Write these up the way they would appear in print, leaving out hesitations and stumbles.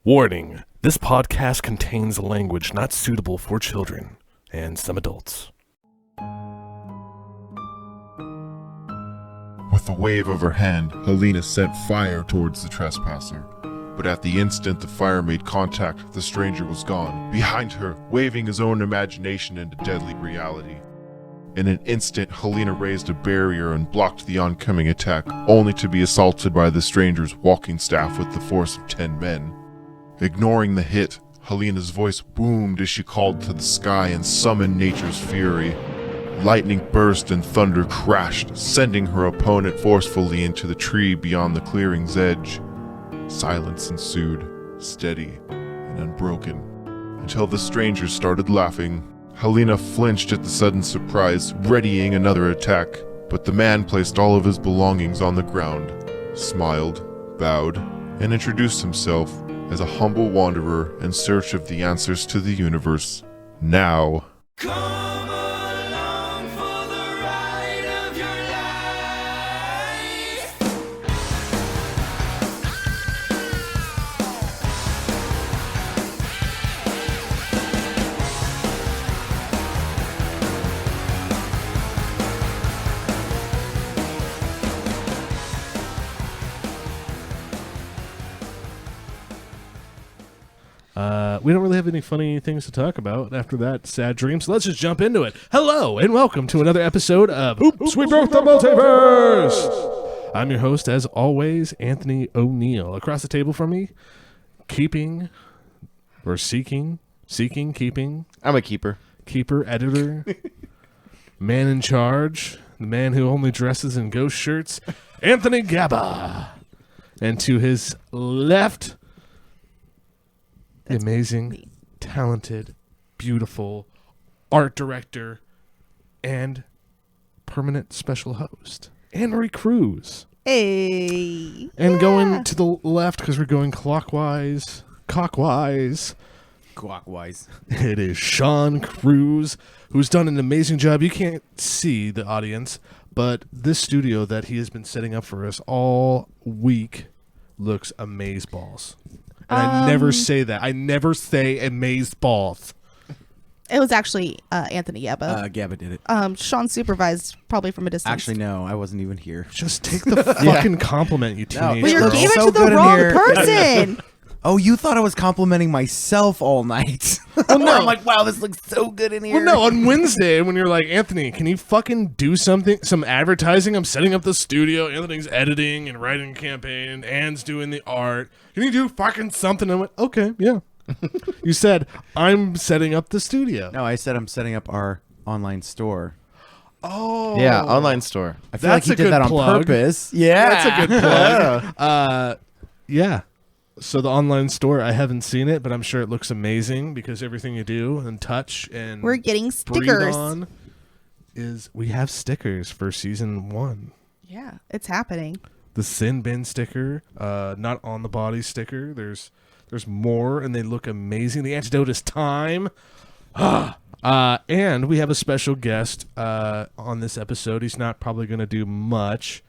Warning, this podcast contains language not suitable for children and some adults. With a wave of her hand, Helena sent fire towards the trespasser. But at the instant the fire made contact, the stranger was gone, behind her, waving his own imagination into deadly reality. In an instant, Helena raised a barrier and blocked the oncoming attack, only to be assaulted by the stranger's walking staff with the force of 10 men. Ignoring the hit, Helena's voice boomed as she called to the sky and summoned nature's fury. Lightning burst and thunder crashed, sending her opponent forcefully into the tree beyond the clearing's edge. Silence ensued, steady and unbroken, until the stranger started laughing. Helena flinched at the sudden surprise, readying another attack, but the man placed all of his belongings on the ground, smiled, bowed, and introduced himself as a humble wanderer in search of the answers to the universe. Now. Come along for the ride of your life. We don't really have any funny things to talk about after that sad dream, so let's just jump into it. Hello, and welcome to another episode of Oops, We Broke the Multiverse! I'm your host, as always, Anthony O'Neill. Across the table from me, keeping, keeping, I'm a keeper. keeper, editor, man in charge, the man who only dresses in ghost shirts, Anthony Gabba. And to his left, the amazing, talented, beautiful art director and permanent special host, Anne-Marie Cruz. Hey. And going to the left, because we're going clockwise, it is Sean Cruz, who's done an amazing job. You can't see the audience, but this studio that he has been setting up for us all week looks amazeballs. And I never say that. I never say amazeballs. It was actually Anthony Yeba. Gabba did it. Sean supervised probably from a distance. Actually, no, I wasn't even here. Just take the fucking compliment, you teenage But you girl. gave it So to the good in wrong here. person. Oh, you thought I was complimenting myself all night? Well, no. I'm like, wow, this looks so good in here. Well, no, on Wednesday when you're like, Anthony, can you fucking do something, some advertising? I'm setting up the studio. Anthony's editing and writing a campaign. Anne's doing the art. Can you do fucking something? I went, okay, yeah. You said, I'm setting up the studio. No, I said I'm setting up our online store. Oh. Yeah, online store. I feel That's like he a did good that on plug. purpose. Yeah. That's a good plug. Yeah. So the online store, I haven't seen it, but I'm sure it looks amazing because everything you do and touch and We're getting breathe stickers. on is we have stickers for season 1. Yeah, it's happening. The Sin Bin sticker, not on the body sticker. There's more, and they look amazing. The antidote is time. And we have a special guest on this episode. He's not probably going to do much,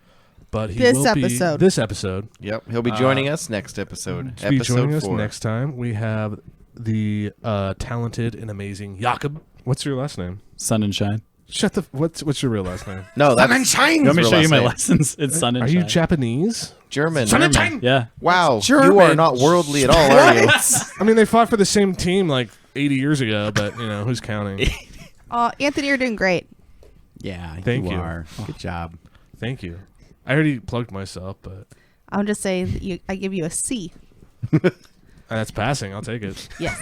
but he This will episode. be this episode. Yep, he'll be joining us next episode. To be joining us 4. next time, we have the talented and amazing Jakob. What's your last name? Sun and Shine. Shut the. What's your real last name? No, that's You want me to show you my lessons? It's Sun and Are Shine. you Japanese? German. Yeah. Wow, German. you are not worldly at all, are you? I mean, they fought for the same team like 80 years ago, but who's counting? Anthony, you're doing great. Yeah, Thank you. are. Good job. Thank you. I already plugged myself, but I'm just saying that I give you a C. that's passing. I'll take it. Yes.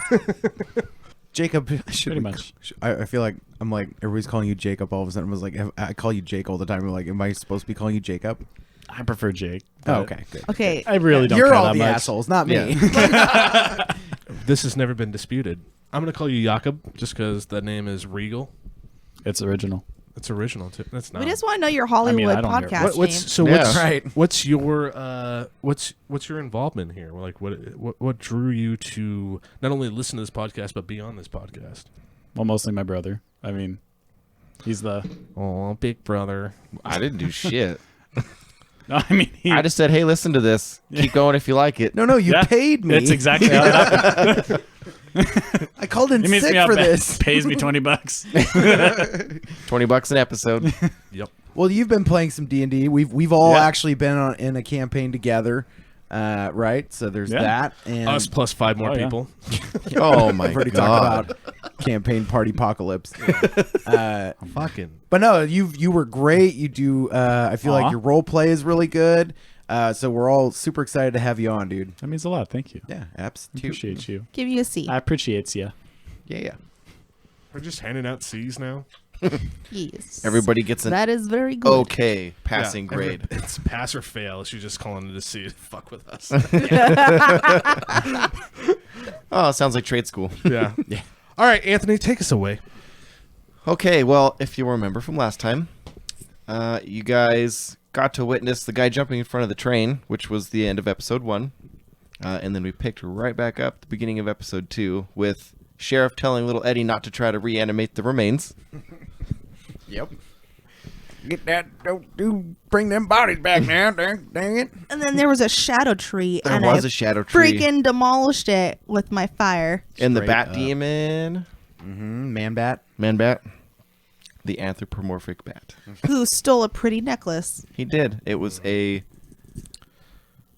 Jacob, Pretty much. I feel like I'm like everybody's calling you Jacob all of a sudden. I was like, I call you Jake all the time. I'm like, am I supposed to be calling you Jacob? I prefer Jake. Oh, but okay, good. Okay. I really don't You're care all that the much. assholes, not me. This has never been disputed. I'm going to call you Jakob just because that name is regal. It's original. It's original, too. That's not. We just want to know your Hollywood I don't hear it. podcast name. What's Yeah. Right. What's your what's your involvement here? Like what drew you to not only listen to this podcast but be on this podcast? Well, mostly my brother. I mean, he's the... Oh, big brother. I didn't do shit. No, I mean, I just said, hey, listen to this. Keep going if you like it. No, you Yeah, paid me. That's exactly how it happened. I called in He meets sick me up, for this. pays me $20. $20 an episode. Yep. Well, you've been playing some D&D. We've all Yeah. actually been in a campaign together, right? So there's Yeah. that. And Us plus 5 more Oh, yeah. people. Oh, my I've already God. talked about campaign party apocalypse. Fucking. But no, you were great. You do. I feel Aw. like your role play is really good. So we're all super excited to have you on, dude. That means a lot. Thank you. Yeah, absolutely. Appreciate you. Give you a C. I appreciate you. Yeah. We're just handing out C's now. Yes. Everybody gets an That is very good. okay passing Yeah, grade. It's pass or fail. She's just calling it a C to fuck with us. Oh, sounds like trade school. yeah. All right, Anthony, take us away. Okay, well, if you remember from last time, you guys got to witness the guy jumping in front of the train, which was the end of episode 1. And then we picked right back up the beginning of episode 2 with Sheriff telling little Eddie not to try to reanimate the remains. Yep. Get that! Don't bring them bodies back now! Dang it! And then there was a shadow tree. There and was I a shadow tree. freaking demolished it with my fire. And the Straight bat up. demon, Man bat. man bat, the anthropomorphic bat. Who stole a pretty necklace. He did. It was a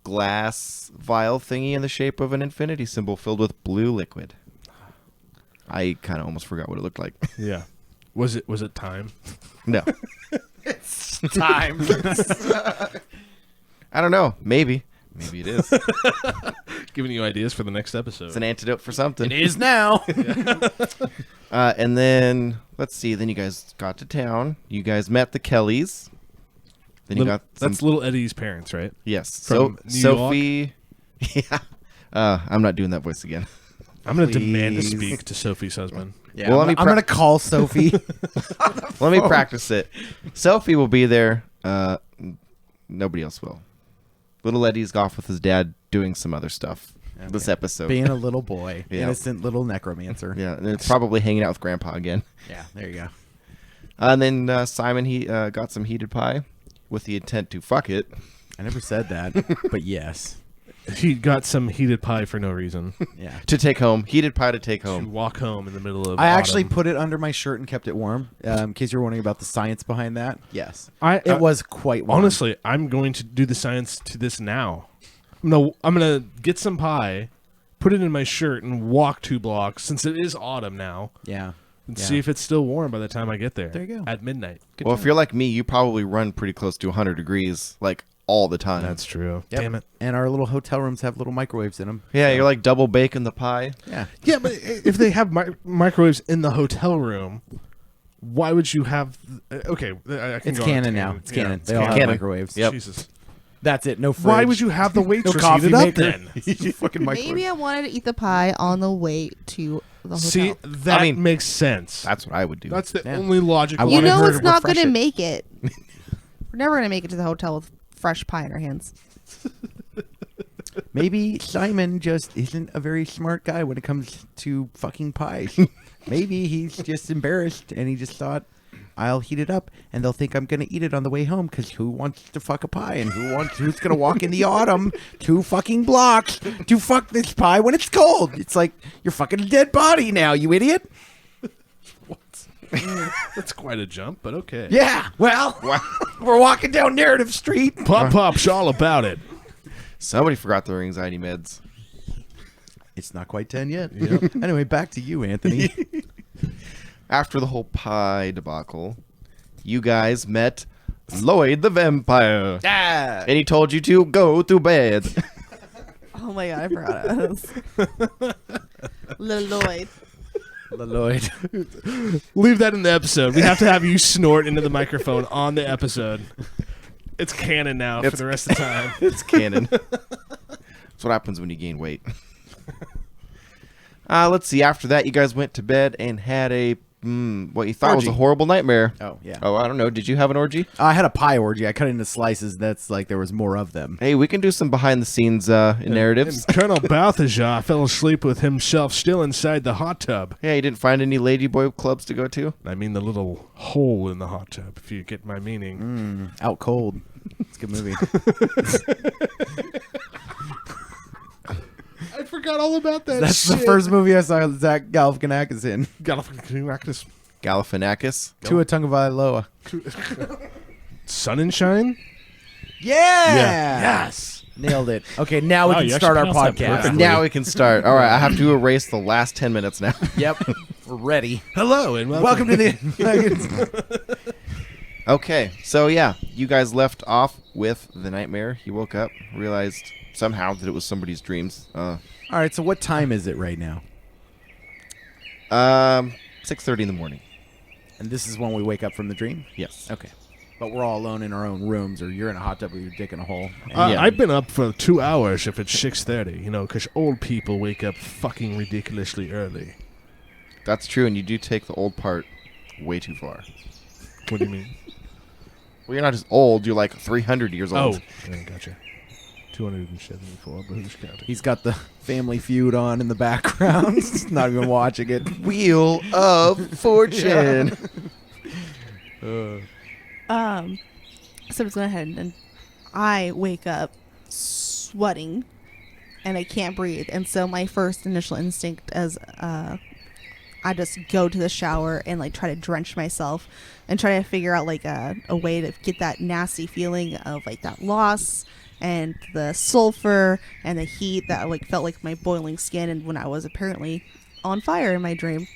glass vial thingy in the shape of an infinity symbol filled with blue liquid. I kind of almost forgot what it looked like. Yeah. Was it time? No. Time. I don't know. Maybe it is. Giving you ideas for the next episode. It's an antidote for something. It is now. And then, let's see. Then you guys got to town. You guys met the Kellys. Then you got some, That's little Eddie's parents, right? yes. from New Sophie. Yeah. I'm not doing that voice again. I'm going to demand to Please. speak to Sophie's husband. Yeah, Well, I'm, let me I'm pra- gonna call Sophie. Let me practice it. Sophie will be there. Nobody else will. Little Eddie's off with his dad doing some other stuff this episode. Being a little boy, Yeah. innocent little necromancer. Yeah, and it's probably hanging out with Grandpa again. Yeah, there you go. And then Simon, he got some heated pie with the intent to fuck it. I never said that, but yes. He got some heated pie for no reason. Yeah. To take home. Heated pie to take To home. walk home in the middle of I actually autumn. put it under my shirt and kept it warm. In case you're wondering about the science behind that, yes, I it was quite warm. Honestly, I'm going to do the science to this now. I'm gonna get some pie, put it in my shirt, and walk 2 blocks since it is autumn now, yeah. and Yeah. see if it's still warm by the time I get there. There you go. At midnight. Well, if you're like me, you probably run pretty close to 100 degrees, like, all the time. That's true. Yep. Damn it. And our little hotel rooms have little microwaves in them. Yeah, you're like double baking the pie. Yeah. Yeah, but if they have microwaves in the hotel room, why would you have? Okay, I can It's go on a canon now. tangent. It's Yeah, canon. it's They all have canon. microwaves. Yep. Jesus. That's it. No fridge. Why would you have the waitress no coffee heat it up maker? then? Fucking microwave. Maybe I wanted to eat the pie on the way to the hotel. See, that I mean, makes sense. That's what I would do. That's the Yeah. only logical. I you wanted know her it's to not refresh going to it. make it. We're never going to make it to the hotel with fresh pie in our hands. Maybe Simon just isn't a very smart guy when it comes to fucking pies. Maybe he's just embarrassed and he just thought, I'll heat it up and they'll think I'm going to eat it on the way home because who wants to fuck a pie and who's going to walk in the autumn 2 fucking blocks to fuck this pie when it's cold? It's like you're fucking a dead body now, you idiot. That's quite a jump, but okay. Yeah, well, we're walking down Narrative Street. Pop's all about it. Somebody forgot their anxiety meds. It's not quite 10 yet. Anyway, back to you, Anthony. After the whole pie debacle, you guys met Lloyd the vampire. Ah. And he told you to go to bed. Oh my god, I forgot it. Lloyd. Lloyd. Leave that in the episode. We have to have you snort into the microphone on the episode. It's canon now for the rest of the time. It's canon. That's what happens when you gain weight. Let's see. After that, you guys went to bed and had a what you thought was a Orgy. horrible nightmare. Oh, yeah. Oh, I don't know. Did you have an orgy? I had a pie orgy. I cut it into slices. That's like there was more of them. Hey, we can do some behind the scenes narratives. And Colonel Balthazar fell asleep with himself still inside the hot tub. Yeah, you didn't find any ladyboy clubs to go to? I mean the little hole in the hot tub, if you get my meaning. Out cold. It's a good movie. I forgot all about that. That's the shit. first movie I saw Zach Galifianakis in. Galifianakis. Galifianakis. Tua Tagovailoa. Sun and Shine. Yeah. Yes. Nailed it. Okay, now we Wow, can you start our actually pronounced that podcast. perfectly. Now we can start. All right, I have to erase the last 10 minutes now. Yep, we're ready. Hello and welcome. Welcome to the. Okay, so yeah, you guys left off with the nightmare. He woke up, realized somehow that it was somebody's dreams. All right, so what time is it right now? 6:30 in the morning. And this is when we wake up from the dream. Yes. Okay, but we're all alone in our own rooms, or you're in a hot tub with your dick in a hole. Yeah. I've been up for 2 hours if it's 6:30. You know, because old people wake up fucking ridiculously early. That's true, and you do take the old part way too far. What do you mean? Well, you're not just old, you're like 300 years old. Oh, yeah, gotcha. 274, but who's counting? He's got the Family Feud on in the background. He's not even watching it. Wheel of Fortune. So I'm just going ahead and I wake up sweating and I can't breathe. And so my first initial instinct is I just go to the shower and like try to drench myself and try to figure out like a way to get that nasty feeling of like that loss and the sulfur and the heat that like felt like my boiling skin and when I was apparently on fire in my dream,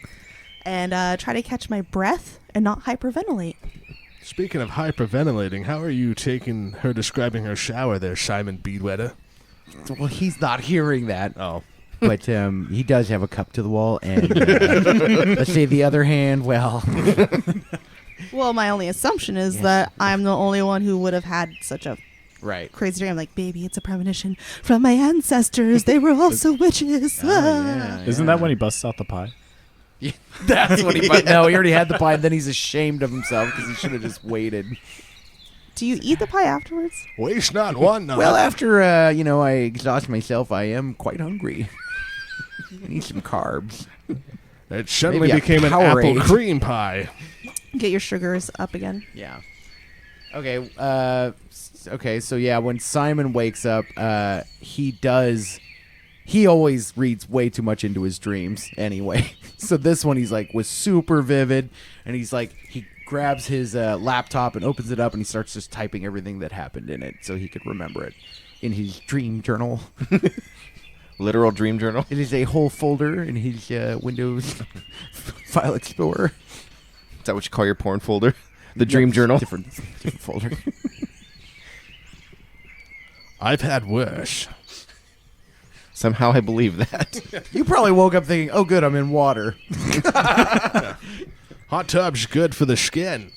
and try to catch my breath and not hyperventilate. Speaking of hyperventilating, how are you taking her describing her shower there, Simon Beadwetter? Well, he's not hearing that. Oh. But he does have a cup to the wall, and let's say the other hand, well, Well, my only assumption is that I'm the only one who would have had such a right. crazy dream. Like, baby, it's a premonition from my ancestors. They were also witches. Isn't that when he busts out the pie? That's what he. But no, he already had the pie, and then he's ashamed of himself because he should have just waited. Do you eat the pie afterwards? Waste not, want not. Well, after I exhaust myself, I am quite hungry. I need some carbs. It suddenly maybe a became an apple Powerade. cream pie. Get your sugars up again. Yeah. Okay. Okay. So yeah, when Simon wakes up, he always reads way too much into his dreams anyway. So this one, was super vivid, and he grabs his laptop and opens it up, and he starts just typing everything that happened in it so he could remember it in his dream journal. Literal dream journal. It is a whole folder in his Windows File Explorer. Is that what you call your porn folder? The dream journal? Different folder. I've had worse. Somehow I believe that. You probably woke up thinking, "Oh, good, I'm in water." Hot tub's good for the skin.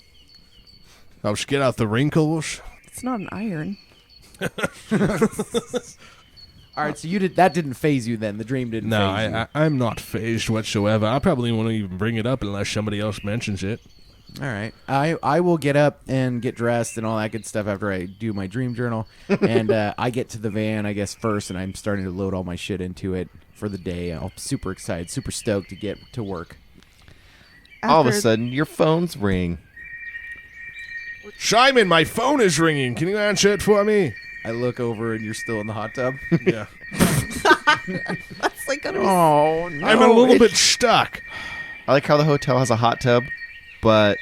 Helps get out the wrinkles. It's not an iron. All right, so that didn't phase you then. The dream didn't. No, phase you. I'm not phased whatsoever. I probably won't even bring it up unless somebody else mentions it. All right, I will get up and get dressed and all that good stuff after I do my dream journal, and I get to the van, I guess, first, and I'm starting to load all my shit into it for the day. I'm super excited, super stoked to get to work. All of a After- sudden, your phone's ring. Simon, my phone is ringing. Can you answer it for me? I look over and you're still in the hot tub. Yeah. That's like gonna be Oh no! I'm a little bit stuck. I like how the hotel has a hot tub, but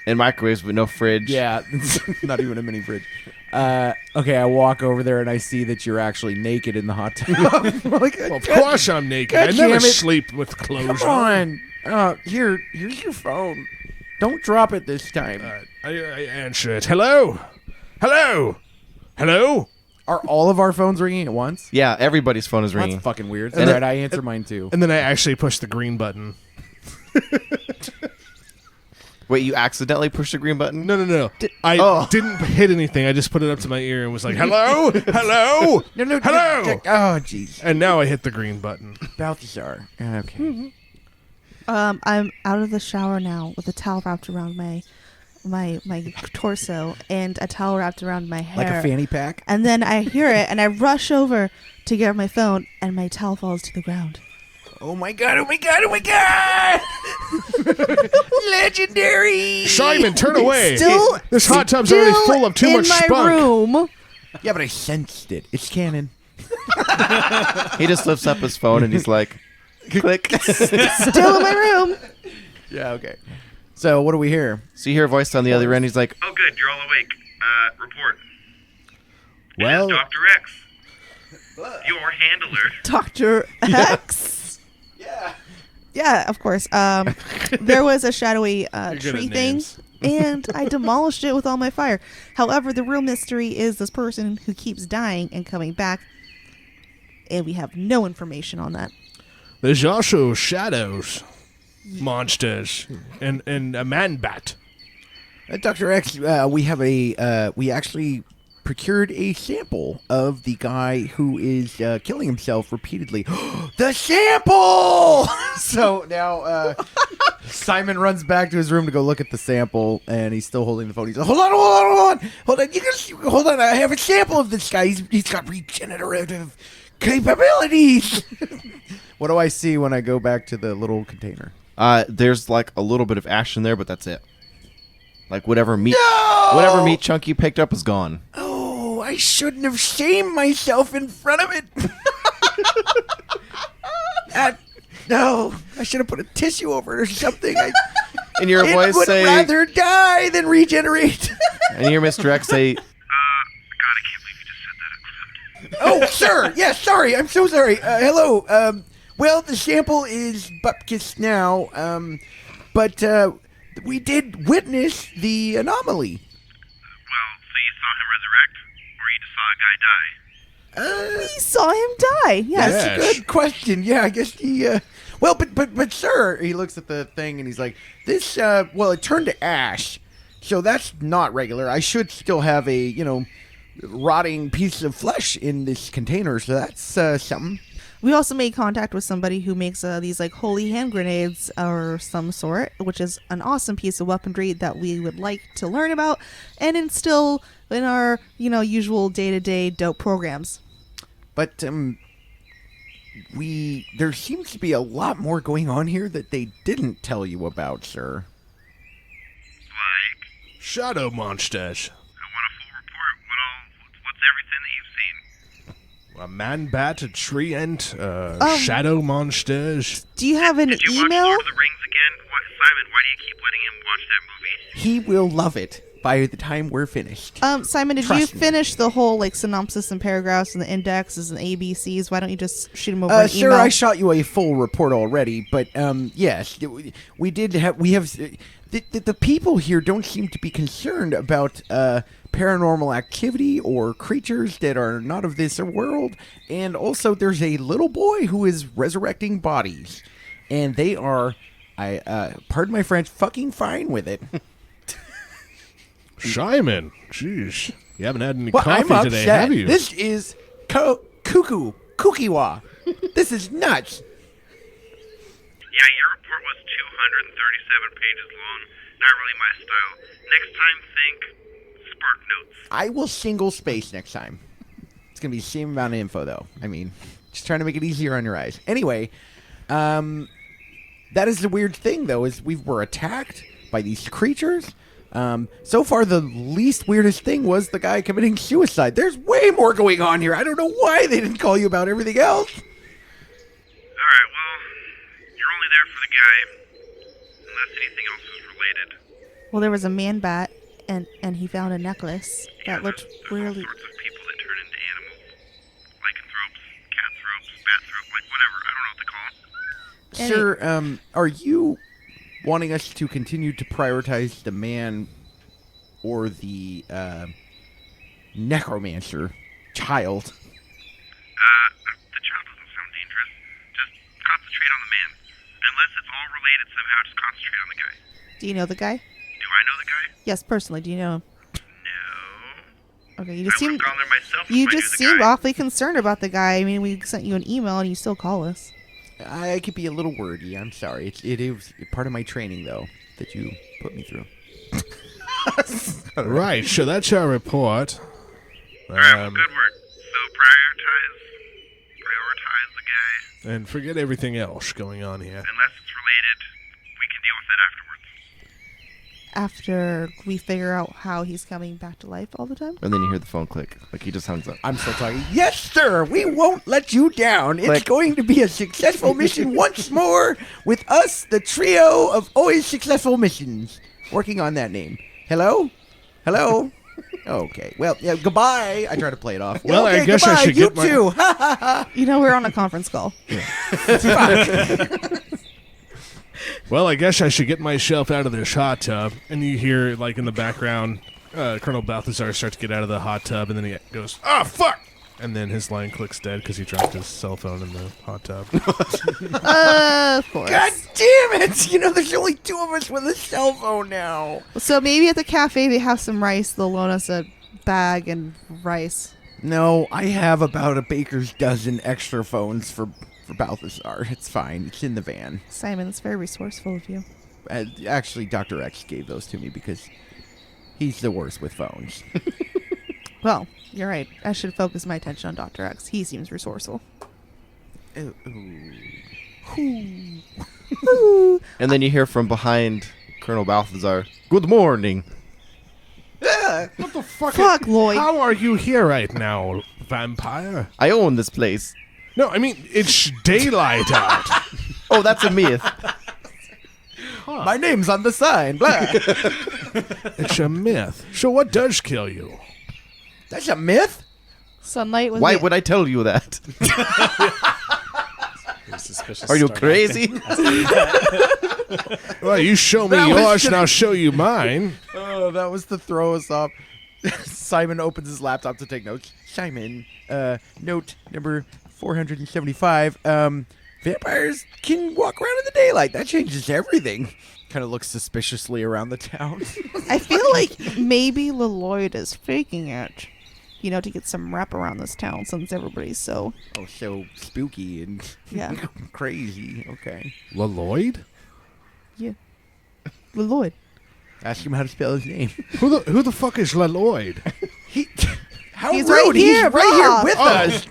and microwaves, but no fridge. Yeah, it's not even a mini fridge. Okay, I walk over there and I see that you're actually naked in the hot tub. Well, of course I'm naked. God I never damn it. sleep with clothes Come on. Here's your phone. Don't drop it this time. All right, I answer it. Hello? Hello? Hello? Are all of our phones ringing at once? Yeah, everybody's phone is ringing. That's fucking weird. And All then- right, I answer mine too. And then I actually push the green button. Wait, you accidentally pushed the green button? No. I didn't hit anything. I just put it up to my ear and was like, hello? Hello? No. Hello? Oh, jeez. And now I hit the green button. Balthazar. Okay. I'm out of the shower now with a towel wrapped around my torso and a towel wrapped around my hair. Like a fanny pack? And then I hear it and I rush over to get my phone and my towel falls to the ground. Oh my god, oh my god, oh my god! Legendary! Simon, turn away. Still, This hot tub's already full of too much in my spunk. room. Yeah, but I sensed it. It's canon. He just lifts up his phone and he's like, click. Still in my room. Yeah, okay. So, what do we hear? So you hear a voice on the other end. He's like, Oh, good. You're all awake. Report. Well, It is Dr. X. Your handler. Dr. X. Yeah, of course. There was a shadowy good at tree thing, names. and I demolished it with all my fire. However, the real mystery is this person who keeps dying and coming back, and we have no information on that. there's also shadows, monsters, and a man bat. Dr. X, we actually procured a sample of the guy who is killing himself repeatedly. The sample! So now Simon runs back to his room to go look at the sample, and he's still holding the phone. He's like, hold on. Hold on. I have a sample of this guy. He's got regenerative capabilities. What do I see when I go back to the little container? there's like a little bit of ash in there, but that's it. Like whatever meat chunk you picked up is gone. Oh, I shouldn't have shamed myself in front of it. No, I should have put a tissue over it or something. And your voice would say, rather die than regenerate. and you hear Mr. X say, God, I can't believe you just said that. Oh, sir. Yeah, sorry. I'm so sorry. Hello. Well, the sample is bupkis now, but we did witness the anomaly. Well, so you saw him resurrect, or you just saw a guy die? We saw him die. Yes. That's a good question. Yeah, I guess he. Well, but sir, he looks at the thing and he's like, this. Well, it turned to ash, so that's not regular. I should still have a rotting piece of flesh in this container, so that's something. We also made contact with somebody who makes these like holy hand grenades or some sort, which is an awesome piece of weaponry that we would like to learn about and instill in our usual day-to-day dope programs. But there seems to be a lot more going on here that they didn't tell you about, sir. Like, Shadow monsters. I want a full report. What's everything that you've seen? A man bat, a tree ant, shadow monsters. Do you have an Did you watch email? Lord of the Rings again? Simon, why do you keep letting him watch that movie? He will love it by the time we're finished. Simon, did Trust you me. finish the whole synopsis and paragraphs and the indexes and ABCs? Why don't you just shoot him over an Sir, email? I shot you a full report already, but yes, we have the people here don't seem to be concerned about paranormal activity or creatures that are not of this world, and also there's a little boy who is resurrecting bodies, and they are, pardon my French, fucking fine with it. Simon, jeez, you haven't had any Well, I'm coffee today, upset. have you? This is kookiwa. This is nuts. Yeah, your report was 237 pages long. Not really my style. Next time, think Spark Notes. I will single space next time. It's gonna be the same amount of info, though. I mean, just trying to make it easier on your eyes. Anyway, that is the weird thing, though, is we were attacked by these creatures. So far, the least weirdest thing was the guy committing suicide. There's way more going on here. I don't know why they didn't call you about everything else. Alright, well, you're only there for the guy. Unless anything else is related. Well, there was a man bat, and he found a necklace that looked There's really. all sorts of people that turn into animals. Lycanthropes, cathropes, bathropes, like whatever. I don't know what they call them. Sir, are you wanting us to continue to prioritize the man or the necromancer child? The child doesn't sound dangerous. Just concentrate on the man. Unless it's all related somehow, just concentrate on the guy. Do you know the guy? Do I know the guy? Yes, personally. Do you know him? No. Okay, you I just would seem have gone there myself if you I knew just the seemed guy. awfully concerned about the guy. I mean, we sent you an email and you still call us. I could be a little wordy. I'm sorry. It is part of my training, though, that you put me through. Right, so that's our report. Alright, well, good work. So prioritize the guy. and forget everything else going on here. Unless it's related, we can deal with that afterwards. After we figure out how he's coming back to life all the time? And then you hear the phone click. Like he just hangs up. I'm still talking. Yes, sir. We won't let you down. It's Click. going to be a successful mission once more with us, the trio of always successful missions. Working on that name. Hello? Hello? Okay. Well, yeah, goodbye. I try to play it off. Well, okay, I guess I goodbye. should you get my- too. Ha ha ha. You know, we're on a conference call. Well, I guess I should get myself out of this hot tub. And you hear, like, in the background, Colonel Balthazar starts to get out of the hot tub, and then he goes, "Ah, fuck!" And then his line clicks dead because he dropped his cell phone in the hot tub. Of course. God damn it. You know, there's only two of us with a cell phone now. So maybe at the cafe they have some rice. They'll loan us a bag and rice. No, I have about a baker's dozen extra phones for Balthazar. It's fine. It's in the van. Simon, that's very resourceful of you. Actually, Dr. X gave those to me because he's the worst with phones. Well, you're right. I should focus my attention on Dr. X. He seems resourceful. And then you hear from behind Colonel Balthazar, "Good morning." What the fuck? Fuck, Lloyd. How are you here right now, vampire? I own this place. No, I mean, it's daylight out. Oh, that's a myth. My name's on the sign. Blah. It's a myth. So what does kill you? That's a myth? Sunlight was Why it. would I tell you that? You're suspicious Are you start crazy? Well, you show me That was yours, and gonna- I'll show you mine. Oh, that was to throw us off. Simon opens his laptop to take notes. Simon, note number 475. Vampires can walk around in the daylight. That changes everything. Kind of looks suspiciously around the town. I feel like maybe Lloyd is faking it. You know, to get some rep around this town since everybody's so... Oh, so spooky and Yeah. crazy. Okay. Lloyd? Yeah. Lloyd. Ask him how to spell his name. Who the fuck is Lloyd? How He's rude! right here, He's right here bro. with us.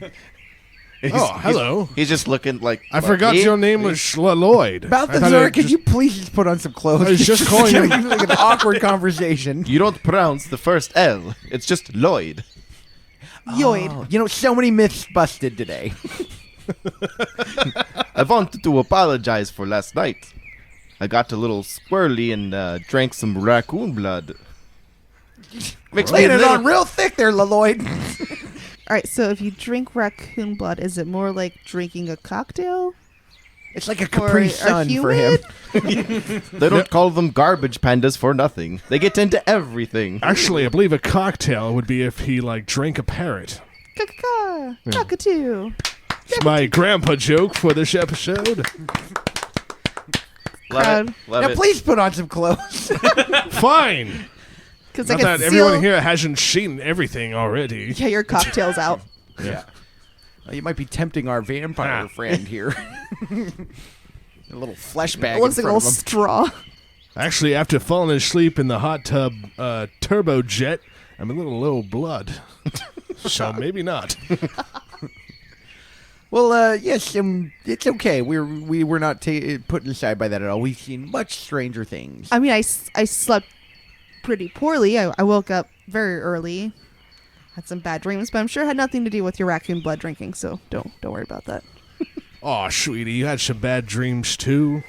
Oh, hello. He's just looking like. I forgot me? your name was Lloyd. Balthazar, could you please just put on some clothes? I was just calling him- like an awkward conversation. You don't pronounce the first L. It's just Lloyd. Lloyd. Oh, you know, so many myths busted today. I wanted to apologize for last night. I got a little squirrely and drank some raccoon blood. Makes me Laying a it little- on real thick there, Lloyd. All right, so if you drink raccoon blood, is it more like drinking a cocktail? It's like a Or Capri a Sun for him. human? They don't call them garbage pandas for nothing. They get into everything. Actually, I believe a cocktail would be if he, like, drank a parrot. Ka-ka-ka. Cockatoo. It's my grandpa joke for this episode. Love Crowd. it. Love Now, it. please put on some clothes. Fine. Because I Not can that everyone seal... here hasn't seen everything already. Yeah, your cocktail's out. Yeah. You might be tempting our vampire Ah. friend here. A little flesh bag. It looks in like a front little of him. straw. Actually, after falling asleep in the hot tub turbo jet, I'm a little low blood. So maybe not. Well, yes, it's okay. We were not put aside by that at all. We've seen much stranger things. I mean, I slept pretty poorly. I woke up very early. Had some bad dreams, but I'm sure it had nothing to do with your raccoon blood drinking, so don't worry about that. Aw, sweetie, you had some bad dreams too.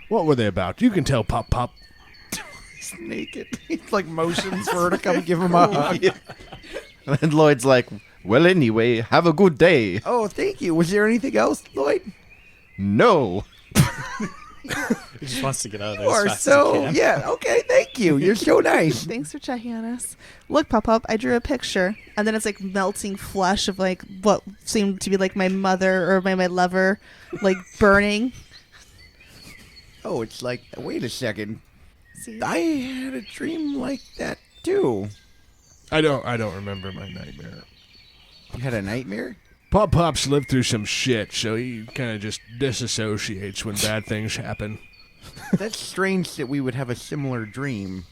What were they about? You can tell, Pop Pop. He's naked. He's like motions for her to come give him a hug. And Lloyd's like, well, anyway, have a good day. Oh, thank you. Was there anything else, Lloyd? No. He just wants to get out of there You as are fast as he so can. yeah. Okay, thank you. You're so nice. Thanks for checking on us. Look, Pop-Up, I drew a picture, and then it's like melting flesh of like what seemed to be like my mother or my lover, like burning. Oh, it's like wait a second. See? I had a dream like that too. I don't remember my nightmare. You had a nightmare? Pop Pop's lived through some shit, so he kind of just disassociates when bad things happen. That's strange that we would have a similar dream.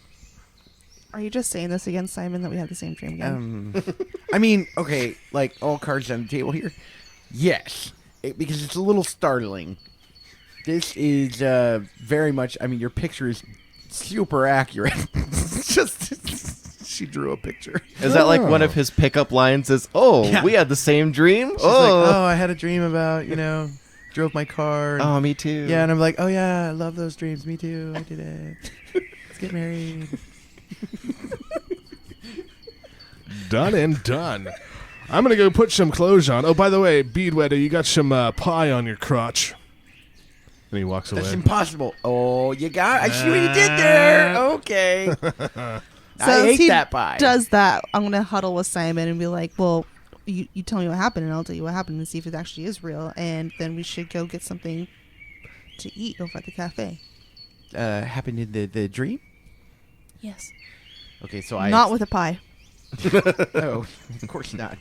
Are you just saying this again, Simon, that we had the same dream again? I mean, okay, like all cards on the table here. Yes, because it's a little startling. This is very much. I mean, your picture is super accurate. It's just she drew a picture. Is that like one of his pickup lines? Is Yeah. we had the same dream? She's like, I had a dream about drove my car. And, Me too. yeah, and I'm like, oh yeah, I love those dreams. Me too. I did it. Let's get married. Done and done. I'm going to go put some clothes on. Oh, by the way, Beadwetter, you got some pie on your crotch. And he walks away. That's impossible. Oh, you got. I see what you did there. Okay. So I as ate he that pie. does that, I'm gonna huddle with Simon and be like, "Well, you tell me what happened, and I'll tell you what happened, and see if it actually is real. And then we should go get something to eat over at the cafe." Happened in the dream. Yes. Okay, so I Not with a pie. No, of course not.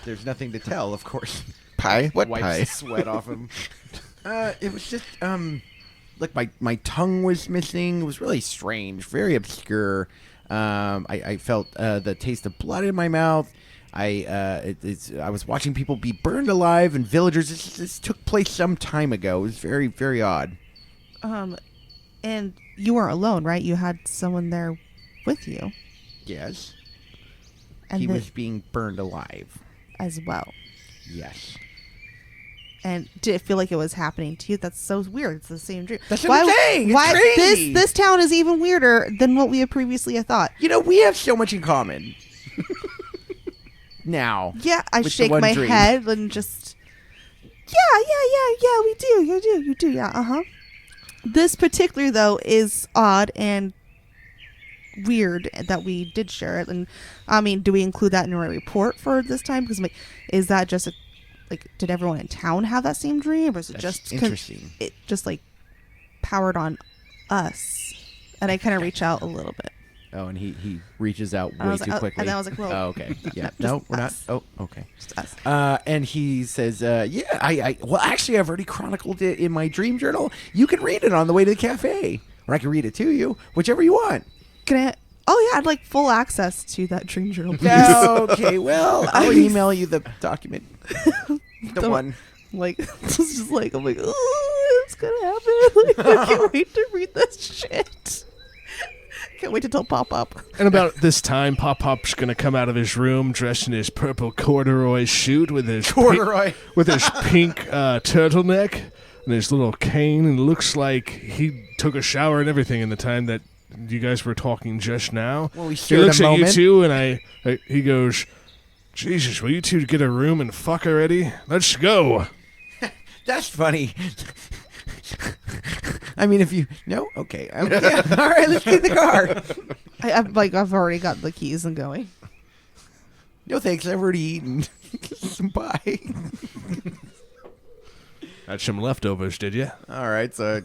There's nothing to tell, of course. Pie? What Wipes pie? the sweat off him. It was just like my tongue was missing. It was really strange, very obscure. I felt the taste of blood in my mouth. I was watching people be burned alive and villagers. This took place some time ago. It was very, very odd. And you weren't alone, right? You had someone there with you. Yes. And He then- was being burned alive. as well. Yes. And did it feel like it was happening to you? That's so weird. It's the same dream. That's what I'm saying. It's why crazy. this town is even weirder than what we had previously thought. We have so much in common. Now. Yeah, I With the shake one my dream. head and just yeah, we do. You do, yeah, This particular though is odd and weird that we did share it. And I mean, do we include that in our report for this time? Because like, is that just did everyone in town have that same dream, or is it That's just 'cause interesting. it just like powered on us? And I kind of reach out a little bit. Oh, and he reaches out I way was too like, quickly. and then I was like, well, oh, okay. Yeah. just No, we're not. us. Oh, okay. Just us. And he says, well, actually, I've already chronicled it in my dream journal. You can read it on the way to the cafe. Or I can read it to you, whichever you want. Can I? Oh yeah, I'd like full access to that dream journal, please. Okay, well, I'll email you the document. The one. Like, it's just like, I'm like, oh, it's gonna happen. Like, I can't wait to read this shit. Can't wait to tell Pop Up. And about this time, Pop Pop's gonna come out of his room dressed in his purple corduroy suit with his Corduroy. with his pink turtleneck and his little cane, and it looks like he took a shower and everything in the time that you guys were talking just now. Well, we He shared looks a at you moment. two, and he goes, "Jesus, will you two get a room and fuck already? Let's go." That's funny. I mean, if you... No? Okay. Yeah. All right, let's get in the car. I've already got the keys and going. No, thanks. I've already eaten some pie. Had some leftovers, did you? All right, so...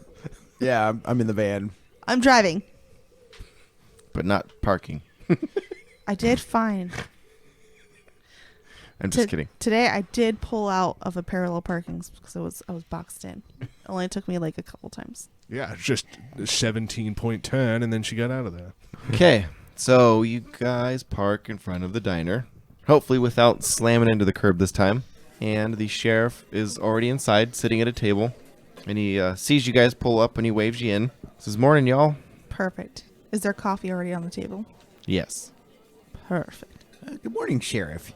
Yeah, I'm in the van. I'm driving. But not parking. I did fine. I'm just kidding. Today I did pull out of a parallel parking because I was boxed in. It only took me like a couple times. Yeah, just a 17-point turn, and then she got out of there. Okay, so you guys park in front of the diner, hopefully without slamming into the curb this time. And the sheriff is already inside, sitting at a table, and he sees you guys pull up and he waves you in. Says, "Morning, y'all." Perfect. Is there coffee already on the table? Yes. Perfect. Good morning, Sheriff.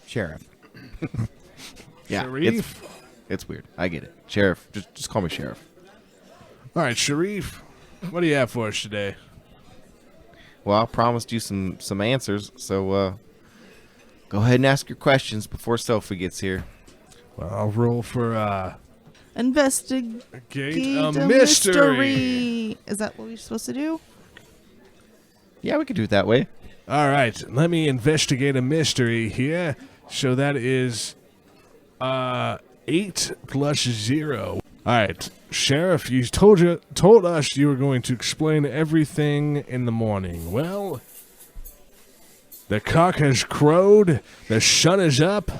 Sheriff. Yeah. Sharif? It's weird. I get it. Sheriff. Just call me Sheriff. All right, Sharif, what do you have for us today? Well, I promised you some answers, so go ahead and ask your questions before Sophie gets here. Well, I'll roll for Investigate a mystery. Is that what we're supposed to do? Yeah, we could do it that way. All right, let me investigate a mystery here. So that is 8 plus 0. All right, Sheriff, you told us you were going to explain everything in the morning. Well, the cock has crowed, the sun is up,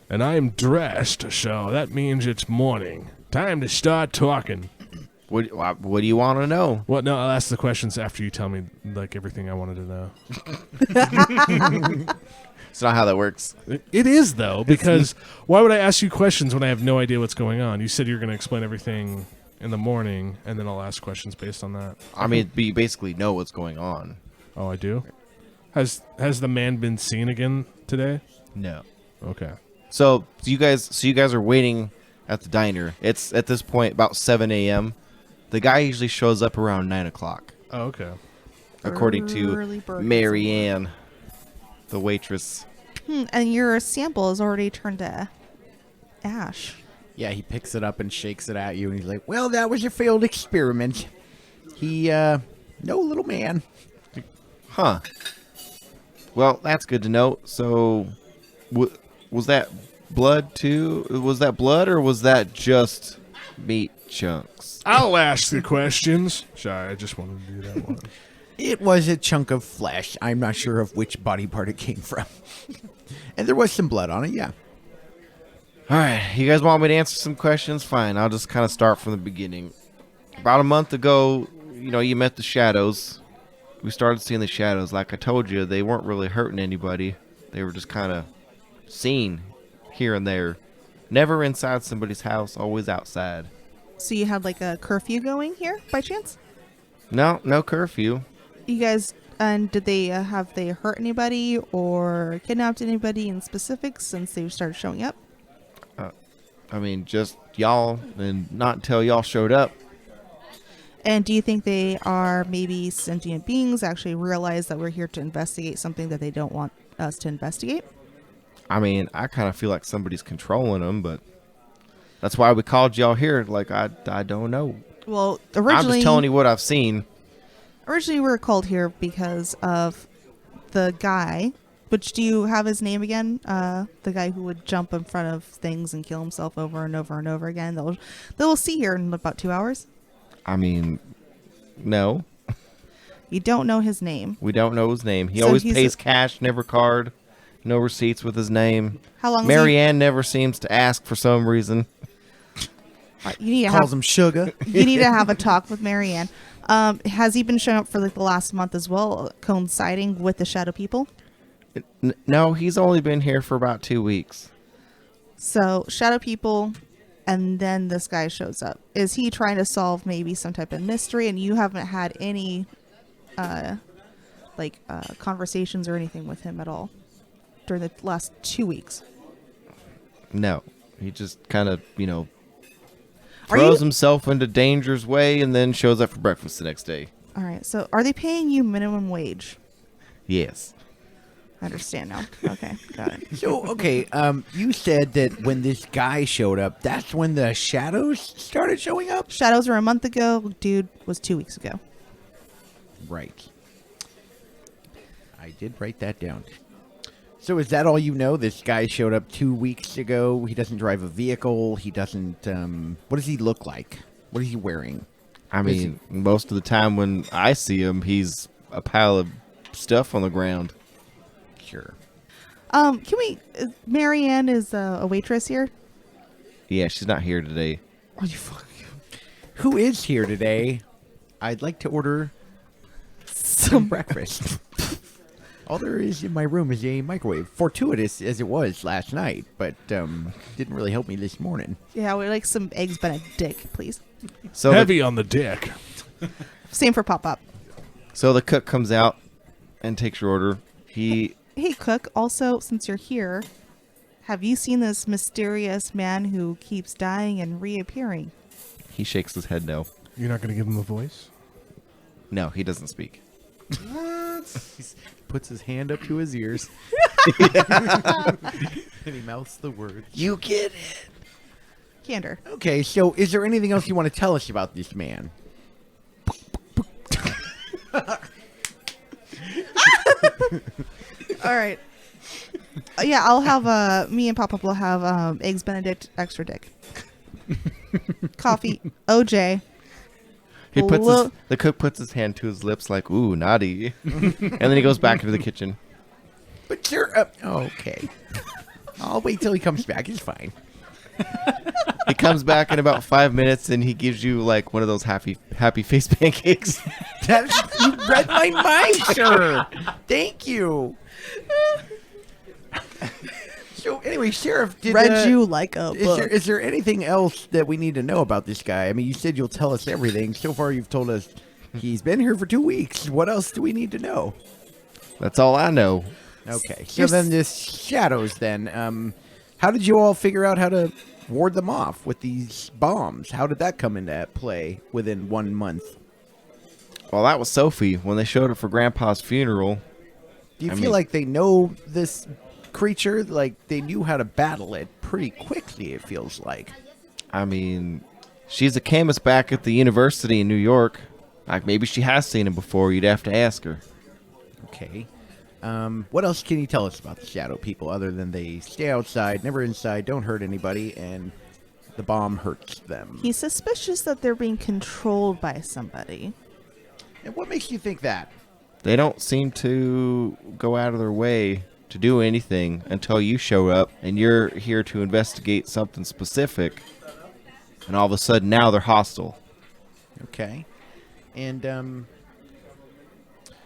and I'm dressed, so that means it's morning. Time to start talking. What do you want to know? Well, no, I'll ask the questions after you tell me like everything I wanted to know. It's not how that works. It is, though, because why would I ask you questions when I have no idea what's going on? You said you're going to explain everything in the morning, and then I'll ask questions based on that. I mean, you basically know what's going on. Oh, I do? Has the man been seen again today? No. Okay. So you guys are waiting at the diner. It's at this point about 7 a.m. The guy usually shows up around 9 o'clock, Oh, okay. according Early to bird Mary Ann, the waitress. And your sample is already turned to ash. Yeah, he picks it up and shakes it at you, and he's like, "Well, that was a failed experiment. He, no little man." Huh. Well, that's good to know. So, was that blood too? Was that blood, or was that just meat chunks? I'll ask the questions. Sorry, I just wanted to do that one. It was a chunk of flesh. I'm not sure of which body part it came from. And there was some blood on it, yeah. All right, you guys want me to answer some questions? Fine, I'll just kind of start from the beginning. About a month ago, you met the shadows. We started seeing the shadows. Like I told you, they weren't really hurting anybody. They were just kind of seen here and there. Never inside somebody's house, always outside. So you had like a curfew going here by chance? No curfew. You guys, and did they have they hurt anybody or kidnapped anybody in specific since they started showing up? I mean, just y'all, and not until y'all showed up. And do you think they are maybe sentient beings, actually realize that we're here to investigate something that they don't want us to investigate? I mean, I kind of feel like somebody's controlling them, but that's why we called y'all here. Like, I don't know. Well, I'm originally, just telling you what I've seen. we were called here because of the guy. Which, do you have his name again? The guy who would jump in front of things and kill himself over and over and over again. That we'll see here in about 2 hours. I mean, no. You don't know his name. We don't know his name. He So always he's pays cash, never card. No receipts with his name. How long? Mary Ann never seems to ask for some reason. You need to Calls him sugar. You need to have a talk with Mary Ann. Has he been showing up for like the last month as well, coinciding with the shadow people? No, he's only been here for about 2 weeks. So shadow people, and then this guy shows up. Is he trying to solve maybe some type of mystery, and you haven't had any conversations or anything with him at all during the last 2 weeks? No, he just kind of, Are throws you- himself into danger's way and then shows up for breakfast the next day. All right. So are they paying you minimum wage? Yes. I understand now. Okay, got it. So, okay, you said that when this guy showed up, that's when the shadows started showing up? Shadows were a month ago. Dude was 2 weeks ago. Right. I did write that down. So is that all you know? This guy showed up 2 weeks ago. He doesn't drive a vehicle. He doesn't, what does he look like? What is he wearing? I mean, most of the time when I see him, he's a pile of stuff on the ground. Sure. Can we? Mary Ann is a waitress here. Yeah, she's not here today. Are you fucking? Who is here today? I'd like to order some breakfast. All there is in my room is a microwave, fortuitous as it was last night, but didn't really help me this morning. Yeah, we like some eggs Benedict, please. So Heavy on the dick. Same for Pop Up. So the cook comes out and takes your order. Hey, cook. Also, since you're here, have you seen this mysterious man who keeps dying and reappearing? He shakes his head no. You're not going to give him a voice? No, he doesn't speak. He puts his hand up to his ears. And he mouths the words. You get it. Candor. Okay, so is there anything else you want to tell us about this man? All right. Yeah, I'll have me and Pop Up will have eggs Benedict extra dick. Coffee, OJ. The cook puts his hand to his lips like, ooh, naughty. And then he goes back into the kitchen. But you're okay. I'll wait till he comes back. It's fine. He comes back in about 5 minutes and he gives you like one of those happy face pancakes. You read my mind, sir. Thank you. So anyway, Sheriff, Read you like a book. is there anything else that we need to know about this guy? I mean, you said you'll tell us everything. So far, you've told us he's been here for 2 weeks. What else do we need to know? That's all I know. Okay, so then this shadows. Then, how did you all figure out how to ward them off with these bombs? How did that come into play within 1 month? Well, that was Sophie when they showed up for Grandpa's funeral. Do you I feel mean- like they know this creature? Like they knew how to battle it pretty quickly, it feels like. I mean, she's a chemist back at the university in New York. Like, maybe she has seen him before. You'd have to ask her. Okay. What else can you tell us about the shadow people other than they stay outside, never inside, don't hurt anybody, and the bomb hurts them? He's suspicious that they're being controlled by somebody. And what makes you think that? They don't seem to go out of their way to do anything until you show up and you're here to investigate something specific. And all of a sudden now they're hostile. Okay. And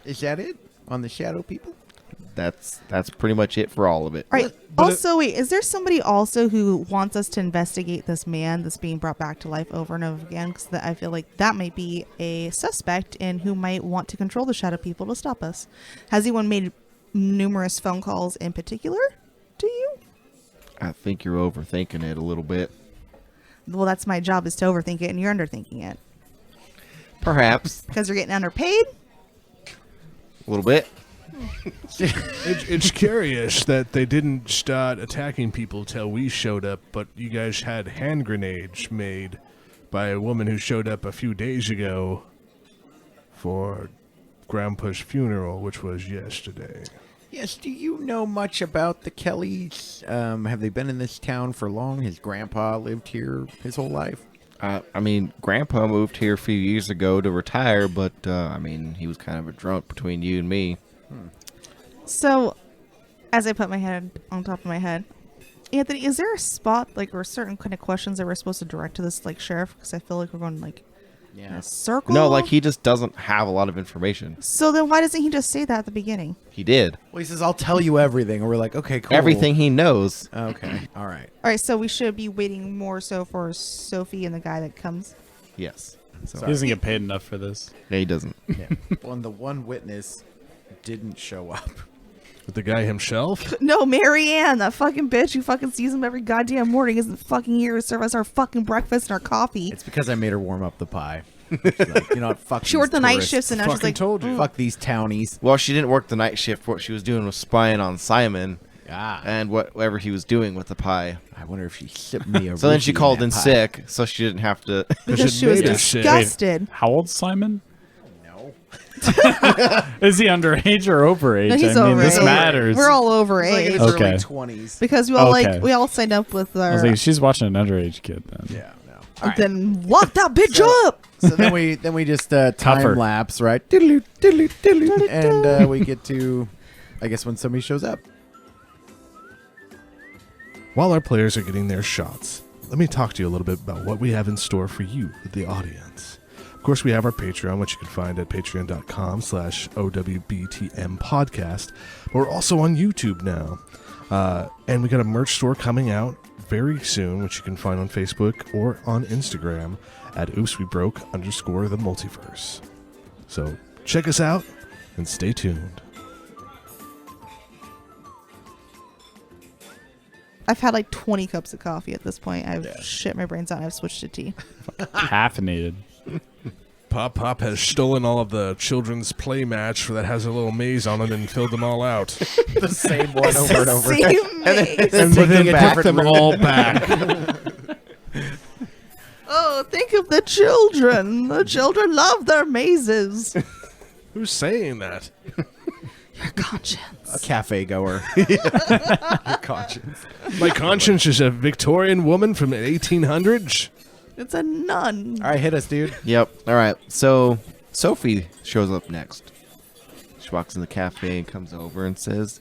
is that it on the shadow people? That's pretty much it for all of it. All right. Also, wait, is there somebody also who wants us to investigate this man that's being brought back to life over and over again? Because I feel like that might be a suspect and who might want to control the shadow people to stop us. Has anyone made numerous phone calls in particular to you? I think you're overthinking it a little bit. Well, that's my job, is to overthink it, and you're underthinking it. Perhaps. Because you're getting underpaid? A little bit. It's curious that they didn't start attacking people till we showed up, but you guys had hand grenades made by a woman who showed up a few days ago for Grandpa's funeral, which was yesterday. Yes, do you know much about the Kellys? Have they been in this town for long? Has Grandpa lived here his whole life? I mean, Grandpa moved here a few years ago to retire, but, I mean, he was kind of a drunk between you and me. So, as I put my head on top of my head, Anthony, is there a spot, like, or certain kind of questions that we're supposed to direct to this, like, sheriff? Because I feel like we're going, like, in a circle. No, like, he just doesn't have a lot of information. So then why doesn't he just say that at the beginning? He did. Well, he says, I'll tell you everything. And we're like, okay, cool. Everything he knows. Okay, all right. All right, so we should be waiting more so for Sophie and the guy that comes. Yes. He doesn't get paid enough for this. No, he doesn't. Yeah. Well, and the one witness didn't show up. With the guy himself? No, Marianne, that fucking bitch who fucking sees him every goddamn morning isn't fucking here to serve us our fucking breakfast and our coffee. It's because I made her warm up the pie. She's like, you know what, fuck She these worked the night tourists. shifts and now she's Fucking like, told you. Fuck these townies. Well, she didn't work the night shift. What she was doing was spying on Simon and whatever he was doing with the pie. I wonder if she sipped me a So then she Ruthie called that in pie. sick, so she didn't have to. because she was made us sick. disgusted. How old's Simon? No. Is he underage or overage? No, he's I mean, over this age. matters. We're all over It's like in age. his Okay. early 20s. Because we all Okay. we all signed up with I was our like, she's watching an underage kid then. Yeah, no. All right. then lock that bitch up. So then we just time Tougher. lapse, right? Diddle-oo, diddle-oo, diddle-oo, and we get to, I guess, when somebody shows up. While our players are getting their shots, let me talk to you a little bit about what we have in store for you, the audience. Of course, we have our Patreon, which you can find at patreon.com/OWBTM podcast. But we're also on YouTube now. And we got a merch store coming out very soon, which you can find on Facebook or on Instagram at OWBTM_the multiverse. So check us out and stay tuned. I've had like 20 cups of coffee at this point. I've shit my brains out and I've switched to tea. Caffeinated. Pop has stolen all of the children's play match that has a little maze on it and filled them all out. The same one over and over. Same maze. And Taking then it put back. them all back. Oh, think of the children. The children love their mazes. Who's saying that? Your conscience. A cafe goer. Conscience. My conscience is a Victorian woman from the 1800s. It's a nun. All right, hit us, dude. Yep. All right. So Sophie shows up next. She walks in the cafe and comes over and says,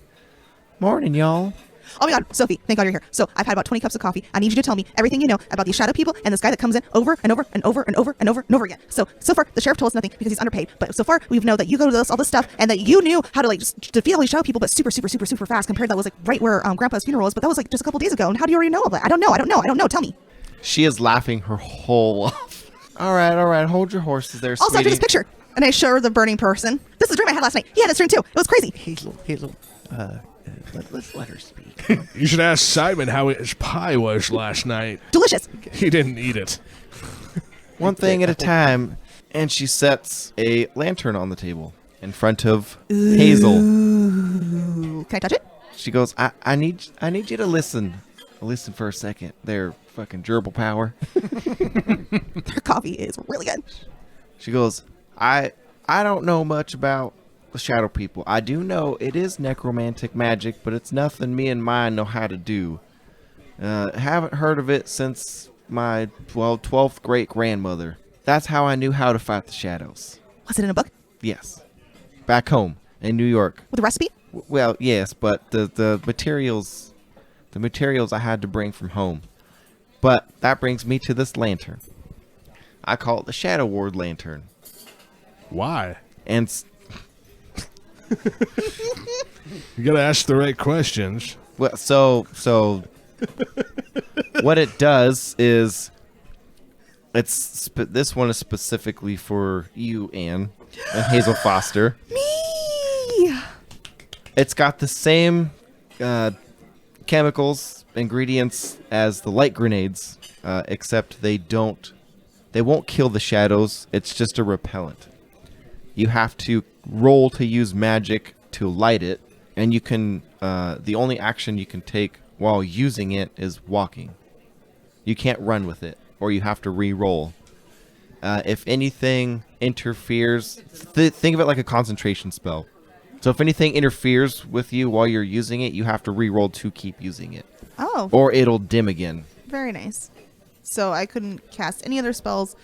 "Morning, y'all." Oh my God, Sophie, thank God you're here. So I've had about 20 cups of coffee. I need you to tell me everything you know about these shadow people and this guy that comes in over and over and over and over and over and over again. So far, the sheriff told us nothing because he's underpaid. But so far, we know that you go to all this stuff and that you knew how to like just defeat all these shadow people, but super fast compared to that was like right where Grandpa's funeral was. But that was like just a couple days ago. And how do you already know all that? I don't know. Tell me. She is laughing her whole off. All right. Hold your horses there, Also, sweetie. after this picture. And I show her the burning person. This is the dream I had last night. He had this dream too. It was crazy. Hazel, let's let her speak. You should ask Simon how his pie was last night. Delicious. He didn't eat it. One thing at a time. And she sets a lantern on the table in front of Hazel. Ooh. Can I touch it? She goes, I need you to listen. Listen for a second. Their fucking gerbil power. Their coffee is really good. She goes, I don't know much about the shadow people. I do know it is necromantic magic, but it's nothing me and mine know how to do. Haven't heard of it since my 12th great grandmother. That's how I knew how to fight the shadows. Was it in a book? Yes. Back home in New York. With a recipe? Well, yes, but the materials I had to bring from home. But that brings me to this lantern. I call it the Shadow Ward Lantern. Why? And You gotta ask the right questions. well, so what it does is this one is specifically for you, Anne, and Hazel Foster. Me. It's got the same chemicals, ingredients as the light grenades, except they won't kill the shadows. It's just a repellent. You have to roll to use magic to light it, and you can. The only action you can take while using it is walking. You can't run with it, or you have to re-roll. If anything interferes, think of it like a concentration spell. So if anything interferes with you while you're using it, you have to re-roll to keep using it. Oh. Or it'll dim again. Very nice. So I couldn't cast any other spells.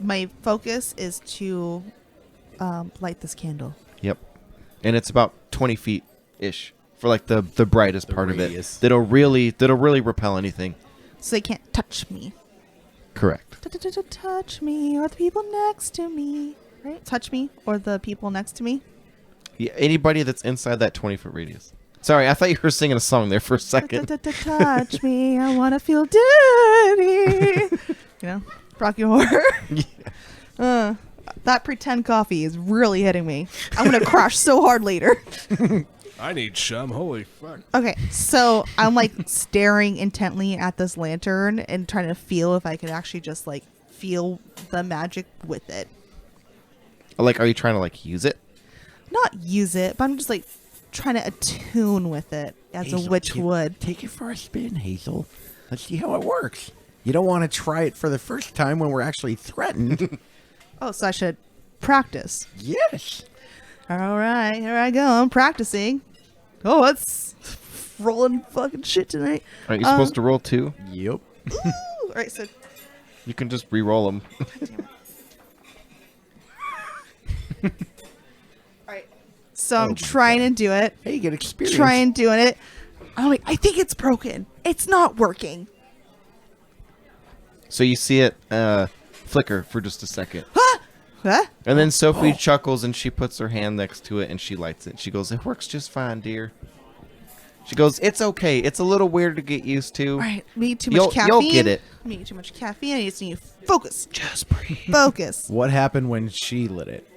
My focus is to light this candle. Yep. And it's about 20 feet ish for like the brightest part radius. of it. That'll really repel anything. So they can't touch me. Correct. Touch me or the people next to me. Right? Touch me or the people next to me. Yeah, anybody that's inside that 20-foot radius. Sorry, I thought you were singing a song there for a second. Touch me, I want to feel dirty. Rocky Horror. Yeah. That pretend coffee is really hitting me. I'm going to crash so hard later. I need some. Holy fuck. Okay, so I'm like staring intently at this lantern and trying to feel if I could actually just like feel the magic with it. Like, are you trying to like use it? Not use it, but I'm just like trying to attune with it as a witch would. Take it for a spin, Hazel. Let's see how it works. You don't want to try it for the first time when we're actually threatened. Oh, so I should practice. Yes. All right, here I go. I'm practicing. Oh, it's rolling fucking shit tonight. Aren't you supposed to roll 2? Yep. All right, so You can just re-roll them. all right. So I'm trying to do it. Hey, you get experience. Trying doing it. Oh wait, I think it's broken. It's not working. So you see it flicker for just a second. Huh? And then Sophie chuckles and she puts her hand next to it and she lights it. She goes, "It works just fine, dear." She goes, "It's okay. It's a little weird to get used to." All right, me too much caffeine. You'll get it. Me too much caffeine. I just need to focus. Just breathe. Focus. What happened when she lit it?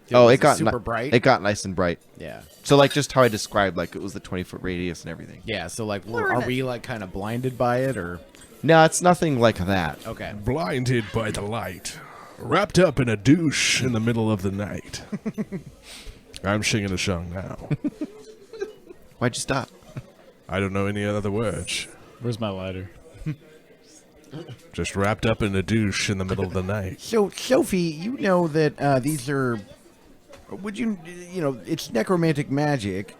It Was got super bright. It got nice and bright. Yeah. So like just how I described, like it was the 20-foot radius and everything. Yeah. So like, We're in are it. we like kind of blinded by it, or? No, it's nothing like that. Okay. Blinded by the light. Wrapped up in a douche in the middle of the night. I'm singing a song now. Why'd you stop? I don't know any other words. Where's my lighter? Just wrapped up in a douche in the middle of the night. So Sophie, you know that these are. Would you? It's necromantic magic.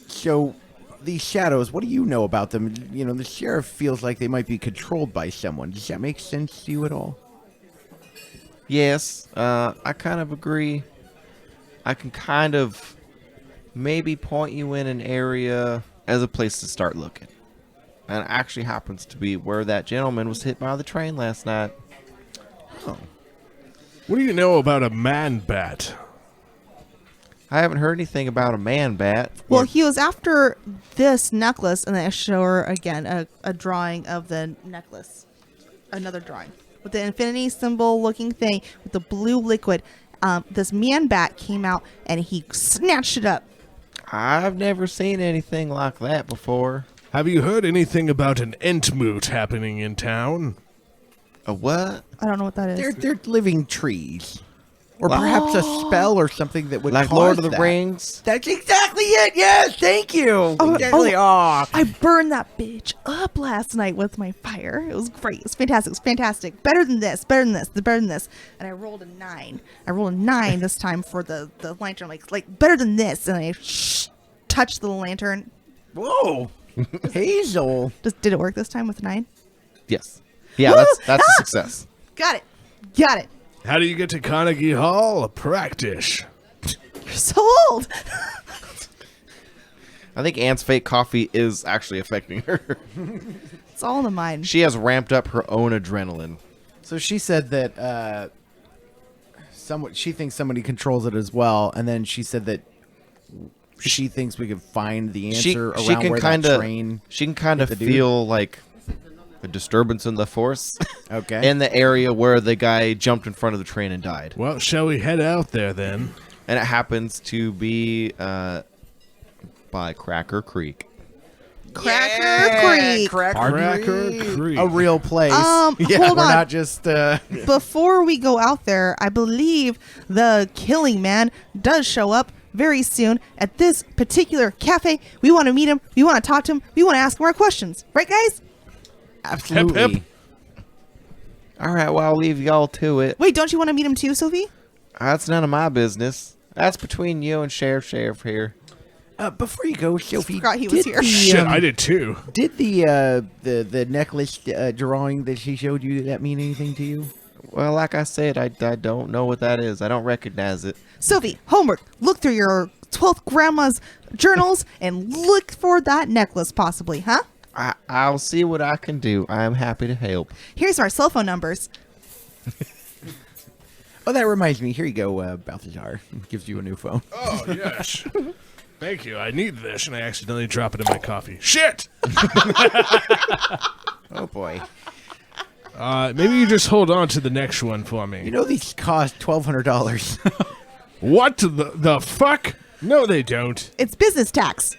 So these shadows, what do you know about them? The sheriff feels like they might be controlled by someone. Does that make sense to you at all? Yes, I kind of agree. I can kind of maybe point you in an area as a place to start looking. And it actually happens to be where that gentleman was hit by the train last night. Oh. What do you know about a man bat? I haven't heard anything about a man bat. Well, he was after this necklace, and then I show her again a drawing of the necklace. Another drawing. With the infinity symbol looking thing with the blue liquid. This man bat came out, and he snatched it up. I've never seen anything like that before. Have you heard anything about an Entmoot happening in town? A what? I don't know what that is. They're living trees. Or perhaps a spell or something that would Like cause Lord of the that. Rings? That's exactly it. Yes, thank you. Exactly. Aw. I burned that bitch up last night with my fire. It was great. It was fantastic. It was fantastic. Better than this. Better than this. Better than this. And I rolled a 9. I rolled a 9 this time for the lantern. Like better than this. And I touched the lantern. Whoa. Hazel. Did it work this time with 9? Yes. Yeah, that's a success. Got it. Got it. How do you get to Carnegie Hall? Practice. You're so old. I think Anne's fake coffee is actually affecting her. It's all in the mind. She has ramped up her own adrenaline. So she said that she thinks somebody controls it as well, and then she said that she thinks we could find the answer around where that train. She can kind of hit the dude. feel like a disturbance in the force. Okay. In the area where the guy jumped in front of the train and died. Well, shall we head out there then? And it happens to be by Cracker Creek. Cracker Creek. Cracker Creek. A real place. Hold We're on. not just. Before we go out there, I believe the killing man does show up very soon at this particular cafe. We want to meet him. We want to talk to him. We want to ask him our questions. Right, guys? Absolutely. Hip, hip. All right, well, I'll leave y'all to it. Wait, don't you want to meet him too, Sophie? That's none of my business. That's between you and Sheriff here. Before you go, Sophie, Forgot he was did here. Shit, I did too. Did the necklace drawing that she showed you, did that mean anything to you? Well, like I said, I don't know what that is. I don't recognize it. Sophie, homework. Look through your 12th grandma's journals and look for that necklace possibly, huh? I'll see what I can do. I am happy to help. Here's our cell phone numbers. Oh, that reminds me. Here you go, Balthazar. Gives you a new phone. Oh, yes. Thank you. I need this, and I accidentally drop it in my coffee. Shit! Oh, boy. Maybe you just hold on to the next one for me. You know these cost $1,200. What the fuck? No, they don't. It's business tax.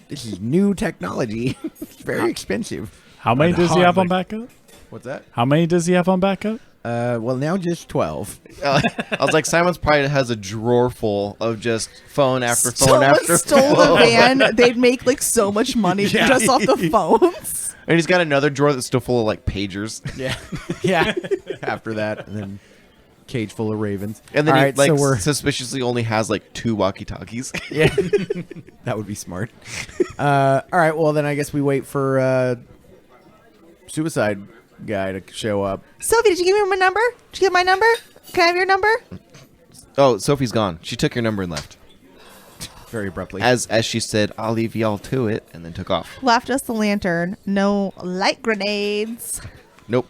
This is new technology. It's very expensive. How many I'd does he have on hardly- backup? What's that? How many does he have on backup? Well, now just 12. I was like, Simon's probably has a drawer full of just phone after phone Someone after stole phone. the van. They'd make like so much money just off the phones. And he's got another drawer that's still full of like pagers. Yeah. Yeah. After that, and then cage full of ravens. And then All he right, like so we're suspiciously only has like 2 walkie-talkies. yeah. That would be smart. All right. Well, then I guess we wait for suicide guy to show up. Sophie, did you give me my number? Did you get my number? Can I have your number? Oh, Sophie's gone. She took your number and left. Very abruptly. As she said, I'll leave y'all to it, and then took off. Left us the lantern. No light grenades. Nope.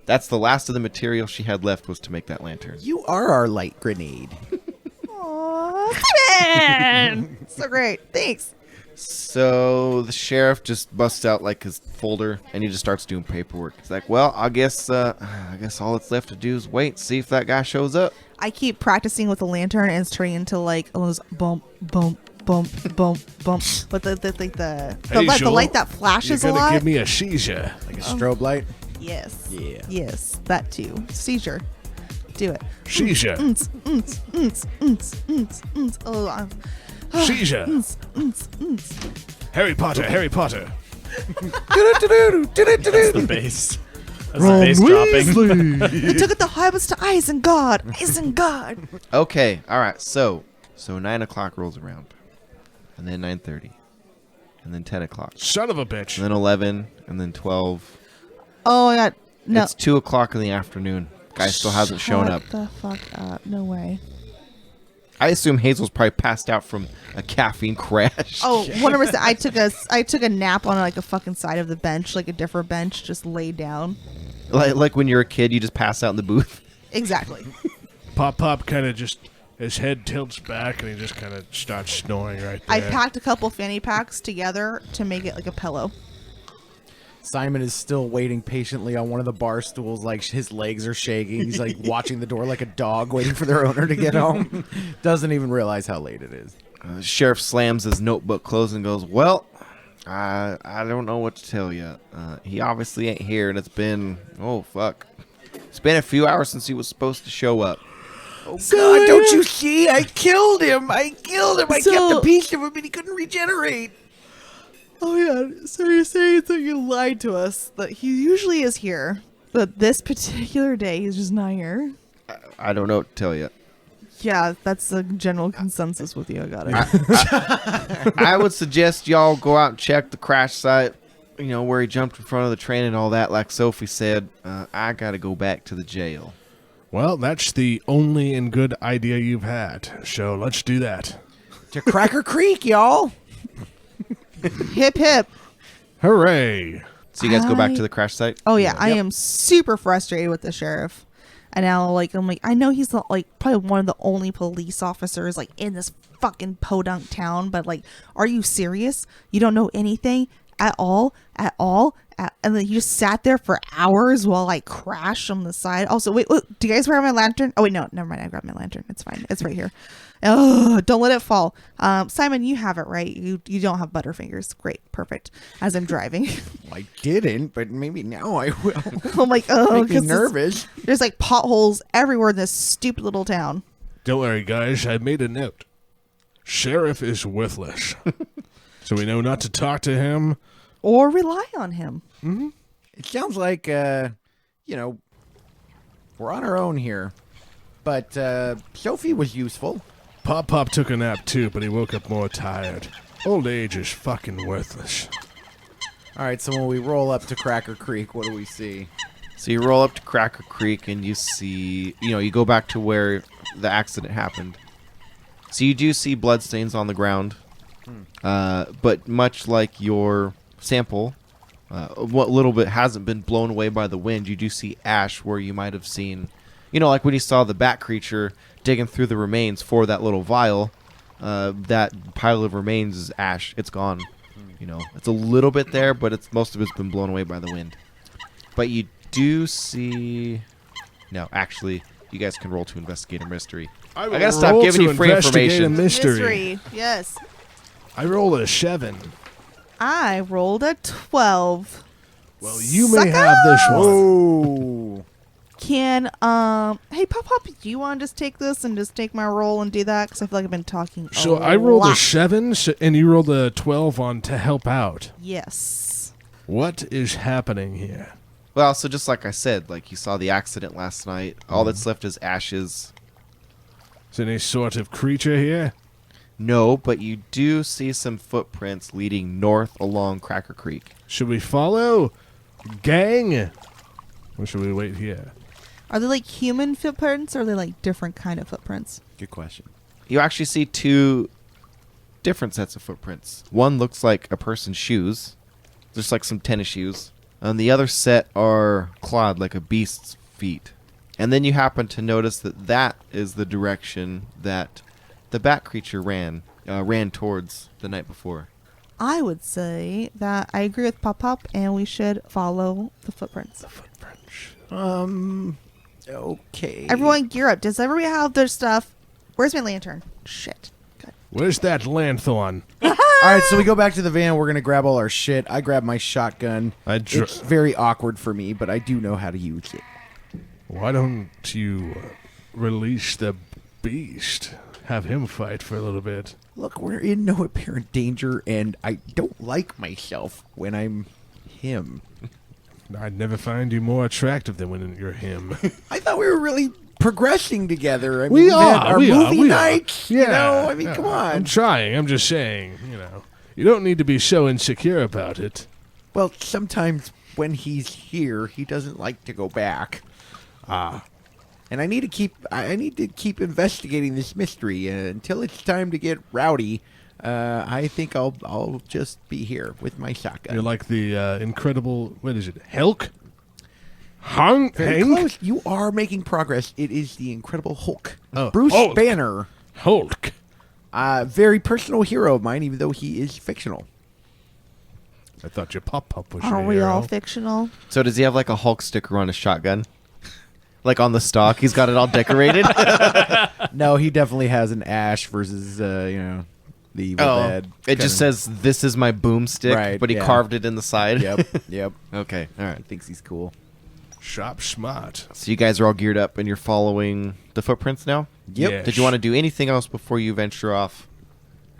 That's the last of the material she had left was to make that lantern. You are our light grenade. Aww, Steven! So great. Thanks. So the sheriff just busts out like his folder and he just starts doing paperwork. He's like, "Well, I guess all that's left to do is wait and see if that guy shows up." I keep practicing with the lantern and it's turning into like all those bump, bump, bump, bump, bump. But the light that flashes a You're gonna lot. give me a seizure. Like a strobe light. Yes. Yeah. Yes, that too. Seizure. Do it. Seizure. Oh, Seizure. Harry Potter. Harry Potter. That's the bass. That's the bass dropping. he took it the hobbits to Isengard. Isengard. Okay, all right. So 9 o'clock rolls around, and then 9:30, and then 10 o'clock, Son of a bitch. and then 11, and then 12. Oh my god. No. It's 2 o'clock in the afternoon. Guy still hasn't shown up. Shut the fuck up. No way. I assume Hazel's probably passed out from a caffeine crash. Oh, 100%. I took a nap on like a fucking side of the bench, like a different bench, just laid down. Like when you're a kid, you just pass out in the booth. Exactly. Pop kind of just, his head tilts back and he just kind of starts snoring right there. I packed a couple fanny packs together to make it like a pillow. Simon is still waiting patiently on one of the bar stools, like his legs are shaking. He's like watching the door like a dog waiting for their owner to get home. Doesn't even realize how late it is. Sheriff slams his notebook closed and goes, well, I don't know what to tell you. He obviously ain't here, and it's been, it's been a few hours since he was supposed to show up. Oh, God, don't you see? I killed him. I kept a piece of him, and he couldn't regenerate. Oh, yeah. So you're saying that you lied to us, that he usually is here, but this particular day he's just not here? I don't know what to tell you. Yeah, that's the general consensus with you. I got it. I would suggest y'all go out and check the crash site, where he jumped in front of the train and all that. Like Sophie said, I got to go back to the jail. Well, that's the only and good idea you've had. So let's do that. To Cracker Creek, y'all. Hip, hip. Hooray. So you guys go back to the crash site? Oh, yeah. I am super frustrated with the sheriff. And now, I'm like, I know he's not, probably one of the only police officers, in this fucking podunk town. But, are you serious? You don't know anything at all? And then you just sat there for hours while I crashed on the side. Also, wait, do you guys wear my lantern? Oh, wait, no, never mind. I grabbed my lantern. It's fine. It's right here. Oh, don't let it fall. Simon, you have it, right? You don't have butterfingers. Great. Perfect. As I'm driving. I didn't, but maybe now I will. I'm like, oh, Make me nervous. There's potholes everywhere in this stupid little town. Don't worry, guys. I made a note. Sheriff is worthless. So we know not to talk to him. Or rely on him. Mm-hmm. It sounds like, we're on our own here. But Sophie was useful. Pop took a nap too, but he woke up more tired. Old age is fucking worthless. All right, so when we roll up to Cracker Creek, what do we see? So you roll up to Cracker Creek and you see, you go back to where the accident happened. So you do see bloodstains on the ground. But much like your sample, what little bit hasn't been blown away by the wind, you do see ash where you might have seen, like when you saw the bat creature digging through the remains for that little vial, that pile of remains is ash. It's gone. It's a little bit there, but most of it's been blown away by the wind. But you do see... No, actually, you guys can roll to investigate a mystery. I gotta stop giving you free information. Mystery. Yes. I rolled a 7. I rolled a 12. Well, you may have this one. Oh. Can, hey, Pop, do you want to just take this and just take my roll and do that? Because I feel like I've been talking So I rolled a 7, and you rolled a 12 on to help out. Yes. What is happening here? Well, so just like I said, you saw the accident last night. All that's left is ashes. Is there any sort of creature here? No, but you do see some footprints leading north along Cracker Creek. Should we follow? Gang? Or should we wait here? Are they human footprints or are they different kind of footprints? Good question. You actually see 2 different sets of footprints. One looks like a person's shoes, just like some tennis shoes. And the other set are clawed like a beast's feet. And then you happen to notice that is the direction that the bat creature ran towards the night before. I would say that I agree with Pop and we should follow the footprints. Okay. Everyone gear up. Does everybody have their stuff? Where's my lantern? Shit. Good. Where's that lanthorn? All right, so we go back to the van. We're going to grab all our shit. I grab my shotgun. It's very awkward for me, but I do know how to use it. Why don't you release the beast? Have him fight for a little bit. Look, we're in no apparent danger, and I don't like myself when I'm him. I'd never find you more attractive than when you're him. I thought we were really progressing together. I mean, we had are. our We movie are. nights. Yeah. I mean, come on. I'm trying. I'm just saying, you don't need to be so insecure about it. Well, sometimes when he's here, he doesn't like to go back. and I need to keep investigating this mystery until it's time to get rowdy. I think I'll just be here with my shotgun. You're like the incredible. What is it? Hulk. Hank. Very close. You are making progress. It is the Incredible Hulk. Oh, Bruce Hulk. Banner. Hulk. Very personal hero of mine, even though he is fictional. I thought your pop was Are your we hero. all fictional? So does he have like a Hulk sticker on his shotgun? Like on the stock, he's got it all decorated. No, he definitely has an Ash versus the Evil Dead. It just says "This is my boomstick," Right, but he yeah. carved it in the side. Yep. Okay, all He right. thinks he's cool. Shop smart. So you guys are all geared up and you're following the footprints now. Yep. Yes. Did you want to do anything else before you venture off?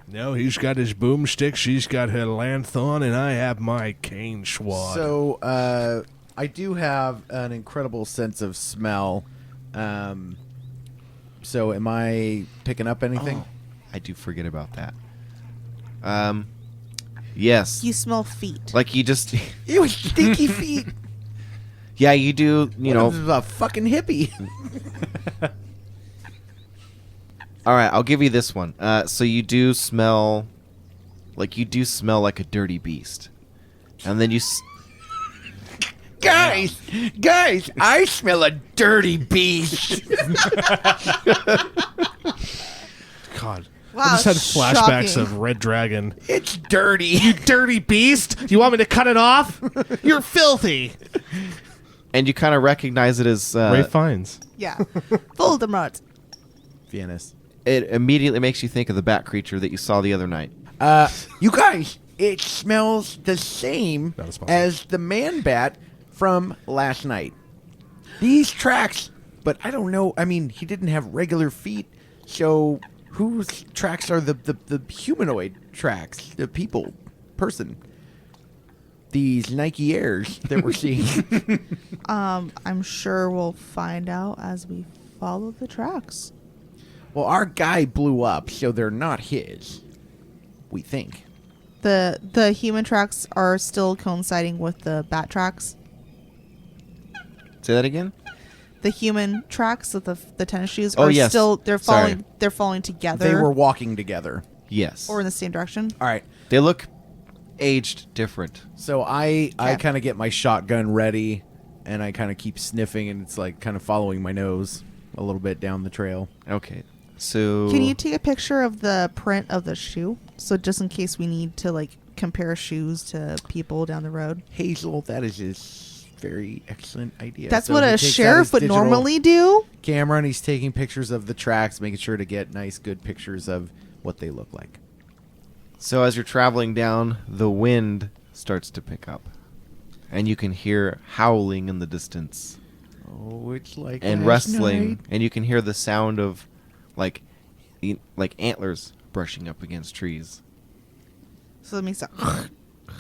No, he's got his boomstick, she's got her lanthorn, and I have my cane sword. So I do have an incredible sense of smell. So am I picking up anything? I do forget about that. Yes. You smell feet. Like you just, Ew, stinky feet. yeah, you do. You know. This is a fucking hippie. All right, I'll give you this one. So you do smell like a dirty beast, and then you. Guys, I smell a dirty beast. God. Wow, I just had flashbacks shocking. of Red Dragon. It's dirty. You dirty beast! You want me to cut it off? You're filthy! And you kind of recognize it as. Ray Fiennes. Yeah. Voldemort. Fiennes. It immediately makes you think of the bat creature that you saw the other night. You guys, it smells the same Not a sponsor. as the man bat from last night. These tracks, but I don't know. I mean, he didn't have regular feet, so whose tracks are the humanoid tracks? The person. These Nike Airs that we're seeing. I'm sure we'll find out as we follow the tracks. Well, our guy blew up, so they're not his. We think. The human tracks are still coinciding with the bat tracks. Say that again. The human tracks of the tennis shoes Oh, are yes. still Sorry. they're falling together. They were walking together. Yes. or in the same direction. All right. They look aged different. So I Okay. kind of get my shotgun ready, and I kind of keep sniffing, and it's like kind of following my nose a little bit down the trail. Okay. So Can you take a picture of the print of the shoe? So just in case we need to like compare shoes to people down the road. Hazel, that is a very excellent idea. That's So what he a takes out sheriff his would digital normally do. camera, and he's taking pictures of the tracks, making sure to get nice, good pictures of what they look like. So as you're traveling down, the wind starts to pick up, and you can hear howling in the distance Oh, it's like and last rustling, night. and you can hear the sound of like antlers brushing up against trees. So it makes a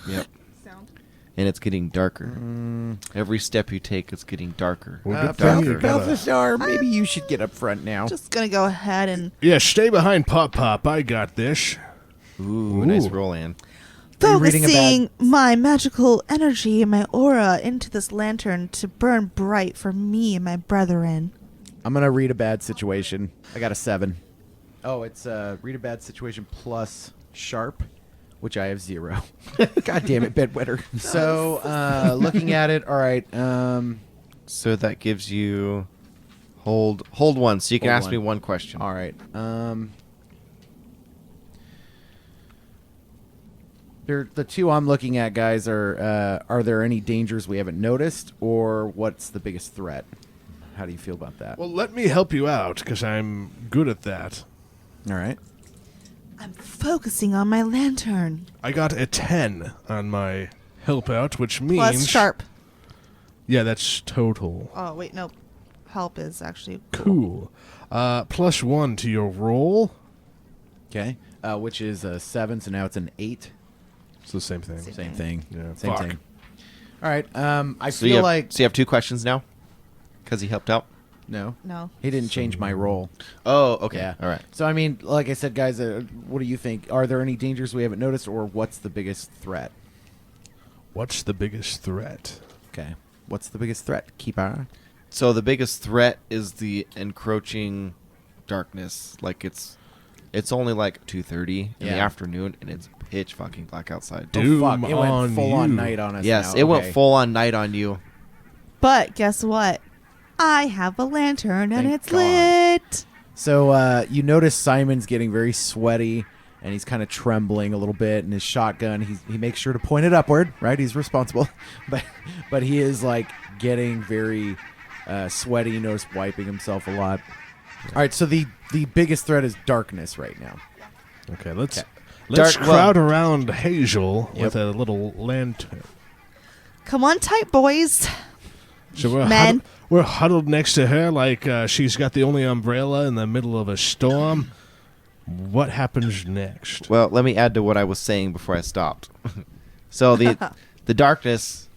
Yep. sound. And it's getting darker. Every step you take, it's getting darker. Well, good Bal- thing you gotta- Balthazar, maybe you should get up front now. Just gonna go ahead and Yeah, stay behind Pop Pop. I got this. Ooh, nice roll, Ann. Are you reading focusing my magical energy and my aura into this lantern to burn bright for me and my brethren. I'm going to read a bad situation. I got a 7. Oh, it's read a bad situation plus sharp, which I have 0. God damn it, bedwetter. So, looking at it, all right. So that gives you hold one, so you can Hold ask one. me one question. All right. The two I'm looking at, guys, are there any dangers we haven't noticed, or what's the biggest threat? How do you feel about that? Well, let me help you out, because I'm good at that. All right. I'm focusing on my lantern. I got a 10 on my help out, which means... Plus sharp. Yeah, that's total. Oh, wait, no. Help is actually Cool. Plus 1 to your roll. Okay. Which is a 7, so now it's an 8. It's the same thing. Same thing. Yeah, Same fuck. thing. All right. I So you feel have, like so you have 2 questions now, because he helped out. no. No. He didn't change my role. Oh, okay. Yeah. All right. So I mean, like I said, guys, what do you think? Are there any dangers we haven't noticed, or what's the biggest threat? What's the biggest threat? Okay. What's the biggest threat? Keep our. So the biggest threat is the encroaching darkness. Like it's only like 2:30 in the afternoon, and it's pitch fucking black outside. Doom Oh, fuck. It on went full on you. night on us. Yes, now. it went Okay. full on night on you. But guess what? I have a lantern and Thank it's God. lit. So you notice Simon's getting very sweaty, and he's kind of trembling a little bit. And his shotgun, he makes sure to point it upward. Right, he's responsible, but he is like getting very sweaty. You notice wiping himself a lot. All right, so the biggest threat is darkness right now. Okay, let's Dark- crowd around Hazel with a little lantern. Come on, tight boys. So Men. we're huddled next to her like she's got the only umbrella in the middle of a storm. What happens next? Well, let me add to what I was saying before I stopped. So the darkness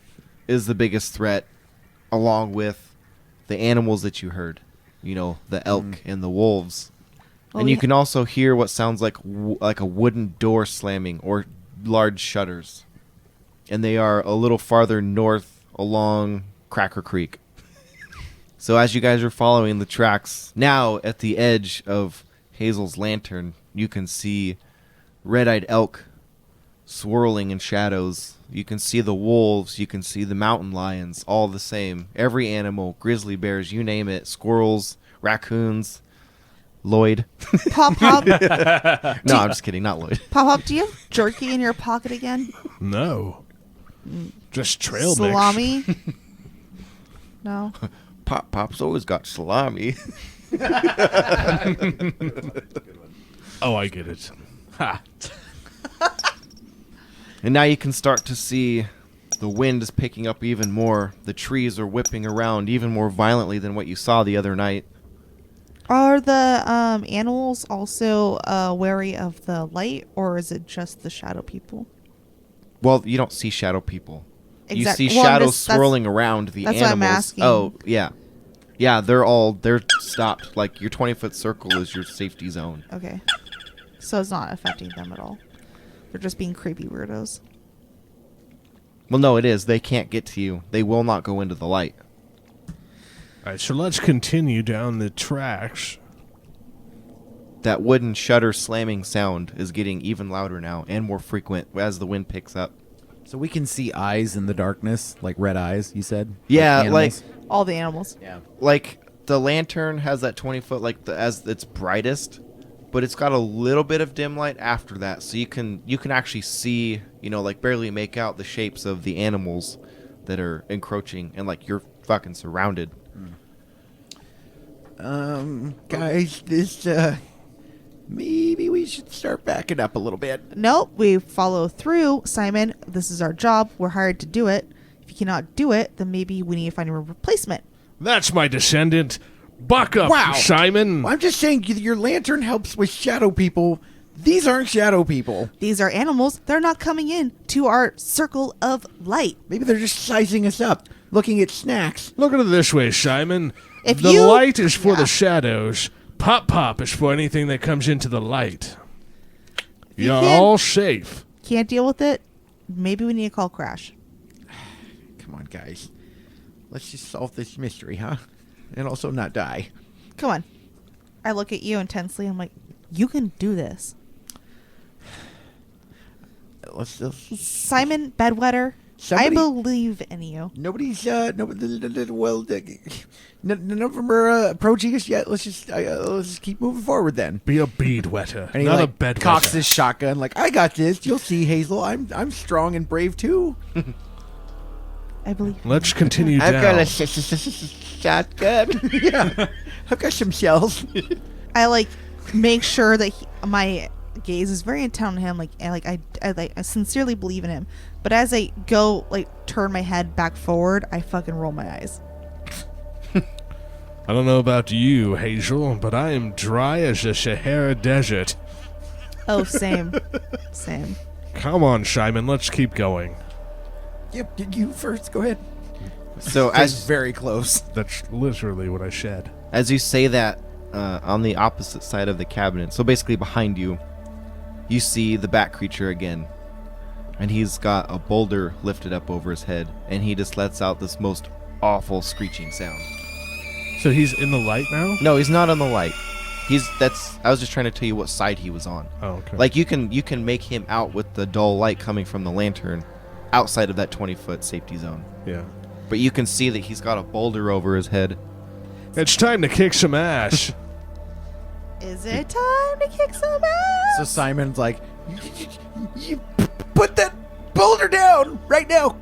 is the biggest threat, along with the animals that you heard. You know, the elk and the wolves. Oh, And you yeah. can also hear what sounds like a wooden door slamming or large shutters. And they are a little farther north along Cracker Creek. So as you guys are following the tracks, now at the edge of Hazel's lantern, you can see red-eyed elk swirling in shadows. You can see the wolves. You can see the mountain lions, all the same. Every animal, grizzly bears, you name it, squirrels, raccoons, Lloyd. Pop Pop. No, I'm just kidding, not Lloyd. Pop Pop, do you have jerky in your pocket again? No. Just trail mix. Salami? No. Pop's always got salami. Oh, I get it. Ha. And now you can start to see the wind is picking up even more. The trees are whipping around even more violently than what you saw the other night. Are the animals also wary of the light, or is it just the shadow people? Well, you don't see shadow people. You Exact- see well, shadows that's- swirling around the that's what I'm animals. asking. Oh, yeah. Yeah, they're stopped. Like your 20-foot circle is your safety zone. Okay. So it's not affecting them at all. They're just being creepy weirdos. Well, no, it is. They can't get to you. They will not go into the light. All right, so let's continue down the tracks. That wooden shutter slamming sound is getting even louder now and more frequent as the wind picks up. So we can see eyes in the darkness, like red eyes. You said. Yeah, animals? All the animals. Yeah. Like the lantern has that 20-foot as its brightest, but it's got a little bit of dim light after that, so you can actually see, like barely make out the shapes of the animals that are encroaching, and like you're fucking surrounded. Guys, this maybe we should start backing up a little bit. Nope, we follow through. Simon, this is our job. We're hired to do it. If you cannot do it, then maybe we need to find a replacement. That's my descendant. Buck up, Wow. Simon. I'm just saying, your lantern helps with shadow people. These aren't shadow people. These are animals. They're not coming in to our circle of light. Maybe they're just sizing us up, looking at snacks. Look at it this way, Simon. If the you- light is for Yeah. the shadows. Pop is for anything that comes into the light. you You're can't- all safe. Can't deal with it? Maybe we need to call Crash. Come on, guys. Let's just solve this mystery, huh? And also not die. Come on. I look at you intensely. I'm like, you can do this. Let's Simon Bedwetter, Somebody- I believe in you. Nobody's well, none of them are approaching us yet. Let's just keep moving forward then. Be a bead wetter, And he not a like bed cocks wetter. his shotgun like, I got this. You'll see, Hazel. I'm strong and brave too. I believe. Let's continue I've down. got a shotgun. Yeah, I've got some shells. I like make sure that my gaze is very intent on him. I sincerely believe in him. But as I go, turn my head back forward, I fucking roll my eyes. I don't know about you, Hazel, but I am dry as the Sahara Desert. Oh, same, same. Come on, Simon, let's keep going. Yep, did you first? Go ahead. So As very close. That's literally what I said. as you say that, on the opposite side of the cabinet, so basically behind you, you see the bat creature again. And he's got a boulder lifted up over his head, and he just lets out this most awful screeching sound. So he's in the light now? No, he's not on the light. I was just trying to tell you what side he was on. Oh, okay. Like you can make him out with the dull light coming from the lantern outside of that 20-foot safety zone. Yeah. But you can see that he's got a boulder over his head. It's time to kick some ass. Is it time to kick some ass? So Simon's like, you put that boulder down right now.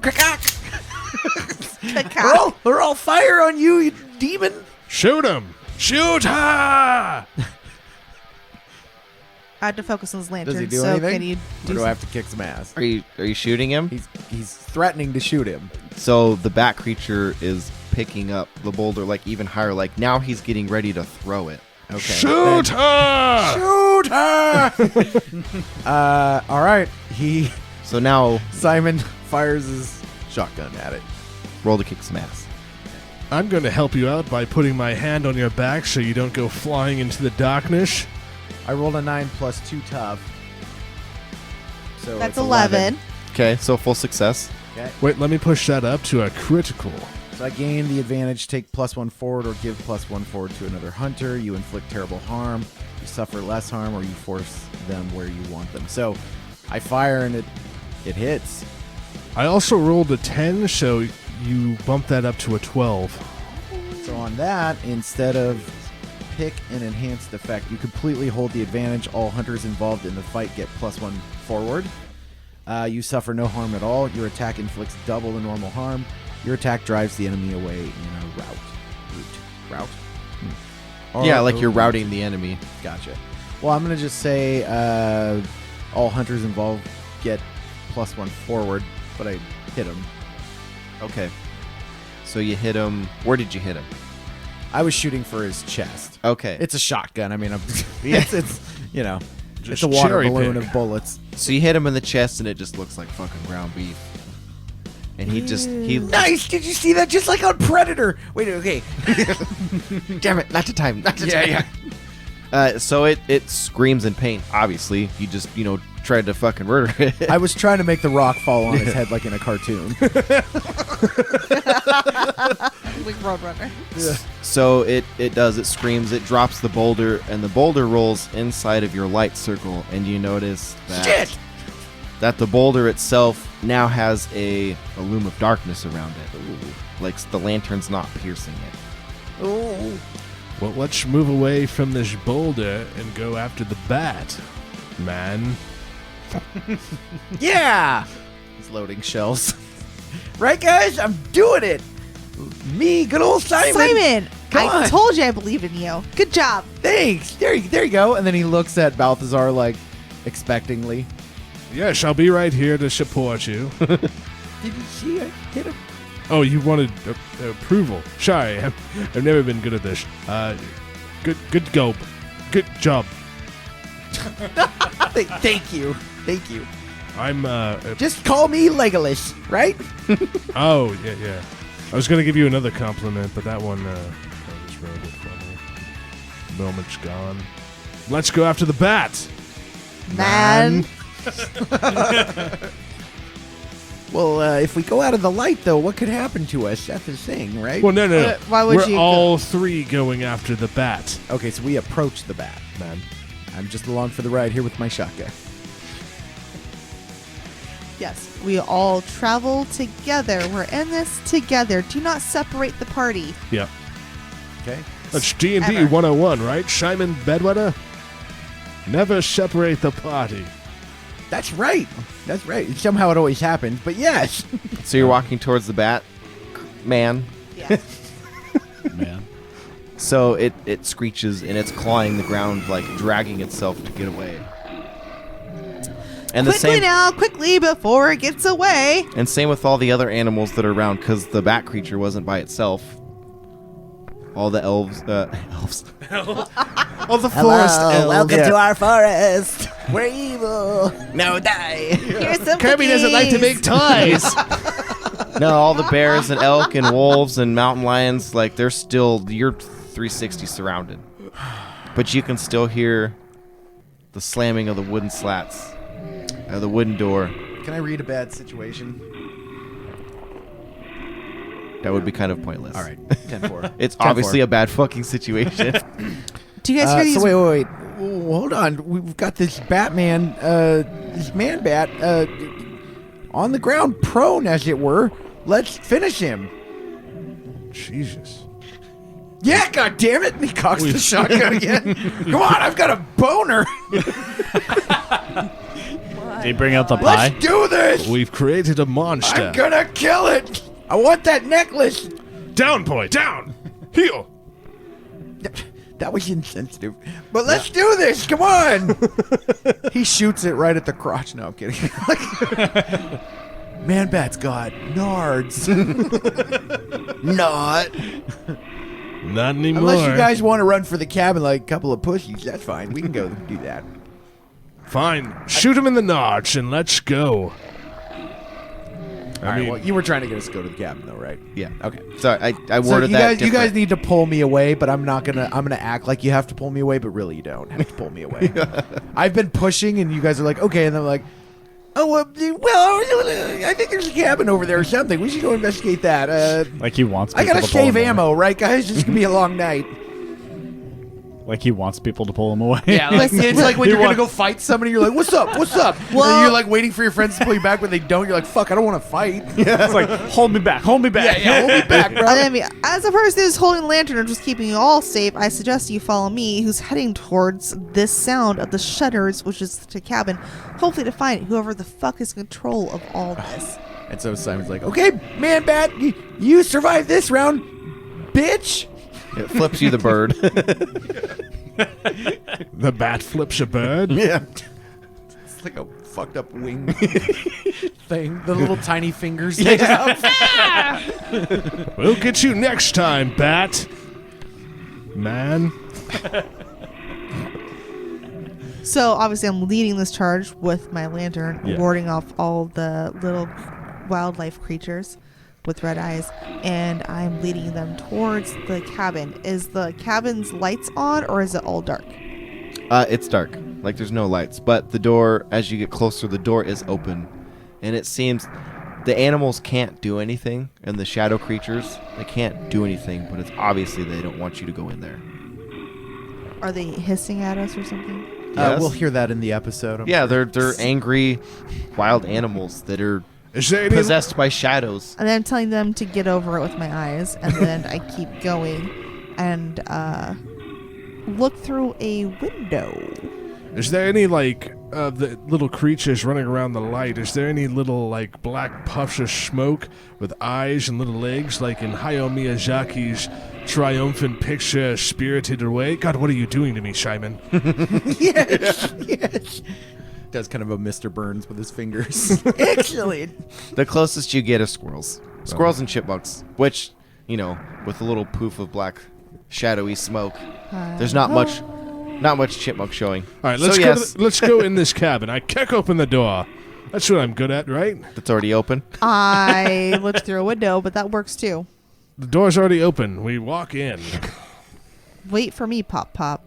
We're all fire on you, you demon. Shoot him! Shoot her! I had to focus on his lantern. Does he do so anything? Can you do Or do I have to kick some ass? Are you shooting him? He's threatening to shoot him. So the bat creature is picking up the boulder like even higher. Like now he's getting ready to throw it. Okay. Shoot her! Shoot her! All right. So now Simon fires his shotgun at it. roll to kick some ass. I'm going to help you out by putting my hand on your back so you don't go flying into the darkness. I rolled a 9 plus 2 tough. So That's it's 11. Okay, so full success. Okay. Wait, let me push that up to a critical. So I gain the advantage, take +1 forward or give +1 forward to another hunter. You inflict terrible harm. You suffer less harm or you force them where you want them. So I fire and it hits. I also rolled a 10, so you bump that up to a 12. So on that, instead of pick an enhanced effect, you completely hold the advantage. All hunters involved in the fight get +1 forward. You suffer no harm at all. Your attack inflicts double the normal harm. Your attack drives the enemy away in a route. Or Yeah, like you're routing the enemy. Gotcha. Well, I'm going to just say all hunters involved get +1 forward, but I hit him. Okay. So you hit him. Where did you hit him? I was shooting for his chest. Okay. It's a shotgun. I mean, it's you know, Just it's a water cherry balloon pick. of bullets. So you hit him in the chest and it just looks like fucking ground beef. And he Nice! Did you see that? Just like on Predator. Wait, okay. damn it, not to time. So it screams in pain. Obviously, he just tried to fucking murder it. I was trying to make the rock fall on his head like in a cartoon. Like Roadrunner. So it does. It screams. It drops the boulder, and the boulder rolls inside of your light circle. And you notice that the boulder itself now has a loom of darkness around it. Like the lantern's not piercing it. Well, let's move away from this boulder and go after the bat, man. Yeah! He's loading shells. Right, guys? I'm doing it! Me, good old Simon! Come I on. told you I believe in you. Good job. Thanks! There you go. And then he looks at Balthazar like expectingly. Yes, I'll be right here to support you. Did you see I hit him? Oh, you wanted approval. Sorry, I've never been good at this. Good go. Good job. Thank you. I'm, Just call me Legolas, right? oh, yeah. I was going to give you another compliment, but that one, I just ruined it for me. Moment's gone. Let's go after the bat. Man. Well, if we go out of the light, though, what could happen to us? That's the thing, right? Well, no. Why would We're you all three going after the bat, Okay, so we approach the bat. man. I'm just along for the ride here with my shotgun. Yes, we all travel together. We're in this together. Do not separate the party. Yeah. Okay. That's D&D Ever. 101, right? Simon Bedwetter? Never separate the party. That's right. Somehow it always happens, but yes. So you're walking towards the bat, man. Yeah. Man. So it screeches and it's clawing the ground, like dragging itself to get away. And quickly before it gets away. And same with all the other animals that are around, because the bat creature wasn't by itself. All the elves. All the forest elves. Welcome to our forest. We're evil. No, die! Here's some Kirby doesn't like to make toys. No, all the bears and elk and wolves and mountain lions, like you're 360 surrounded. But you can still hear the slamming of the wooden slats. The wooden door. Can I read a bad situation? That would be kind of pointless. All right, 10-4. It's obviously a bad fucking situation. Do you guys hear these? So wait. Hold on. We've got this Batman, this man bat, on the ground, prone as it were. Let's finish him. Jesus. Yeah, God damn it! And he cocks the shotgun again. Come on, I've got a boner. Did he bring out the pie? Let's do this. We've created a monster. I'm gonna kill it. I want that necklace. Down, boy, down. Heel. That was insensitive. But let's do this. Come on. He shoots it right at the crotch. No, I'm kidding. Man Bat's got nards. Not. Not anymore. Unless you guys want to run for the cabin like a couple of pussies, that's fine. We can go do that. Fine. Shoot him in the notch and let's go. All right, well, you were trying to get us to go to the cabin, though, right? Yeah. Okay. Sorry, I So worded that you guys different. need to pull me away, but I'm gonna act like you have to pull me away, but really you don't have to pull me away. I've been pushing, and you guys are like, okay, and I'm like, oh well, I think there's a cabin over there or something. We should go investigate that. Like he wants I people gotta to pull save him away. ammo, right, guys? It's gonna be a long night. Like he wants people to pull him away. Yeah, like, it's like when He you're gonna wants- go fight somebody, you're like, "What's up? What's up?" Well- and you're like waiting for your friends to pull you back, but they don't. You're like, "Fuck, I don't want to fight." It's like, hold me back, hold me back. Yeah, hold me back, bro. I mean, as a person who's holding the lantern and just keeping you all safe, I suggest you follow me, who's heading towards this sound of the shutters, which is the cabin, hopefully to find whoever the fuck is in control of all this. And so Simon's like, "Okay, Man Bat, you survived this round, bitch." It flips you the bird. The bat flips a bird. Yeah. It's like a fucked up wing thing. The little tiny fingers. they have. We'll get you next time, bat. Man. So obviously, I'm leading this charge with my lantern, Yeah. warding off all the little wildlife creatures with red eyes, and I'm leading them towards the cabin. Is the cabin's lights on, or is it all dark? It's dark. Like there's no lights, but the door, as you get closer, the door is open, and it seems the animals can't do anything, and the shadow creatures, they can't do anything, but it's obviously they don't want you to go in there. Are they hissing at us or something? Yes. We'll hear that in the episode. Yeah, they're angry, wild animals that are Is there any possessed by shadows. And then I'm telling them to get over it with my eyes, and then I keep going and look through a window. Is there any like the little creatures running around the light? Is there any little like black puffs of smoke with eyes and little legs, like in Hayao Miyazaki's triumphant picture Spirited Away? God, what are you doing to me, Simon? yes. Does kind of a Mr. Burns with his fingers. Excellent. The closest you get is squirrels. Squirrels and chipmunks, which, you know, with a little poof of black shadowy smoke, there's not much chipmunk showing. All right, let's So, go. yes, Let's go in this cabin. I kick open the door. That's what I'm good at, right? it's already open. I looked through a window, but that works too. The door's already open. We walk in. Wait for me, Pop Pop.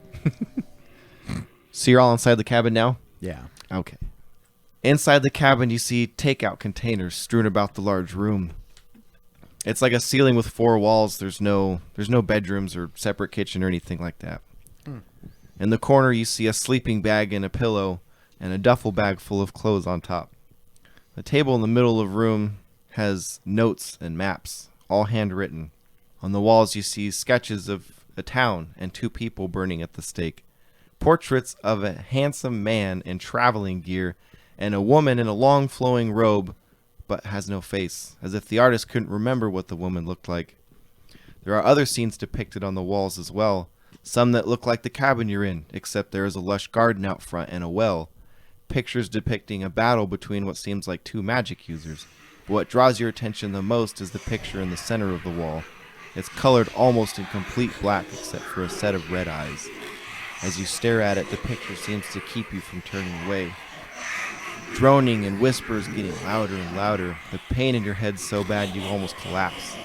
So you're all inside the cabin now? Yeah. Okay. Inside the cabin, you see takeout containers strewn about the large room. It's like a ceiling with 4 walls. There's no bedrooms or separate kitchen or anything like that. In the corner, you see a sleeping bag and a pillow and a duffel bag full of clothes on top. The table in the middle of the room has notes and maps, all handwritten. On the walls, you see sketches of a town and 2 people burning at the stake. Portraits of a handsome man in traveling gear and a woman in a long flowing robe but has no face, as if the artist couldn't remember what the woman looked like. There are other scenes depicted on the walls as well, some that look like the cabin you're in, except there is a lush garden out front and a well. Pictures depicting a battle between what seems like 2 magic users. But what draws your attention the most is the picture in the center of the wall. It's colored almost in complete black except for a set of red eyes. As you stare at it, the picture seems to keep you from turning away. Droning and whispers getting louder and louder, the pain in your head so bad you almost collapse.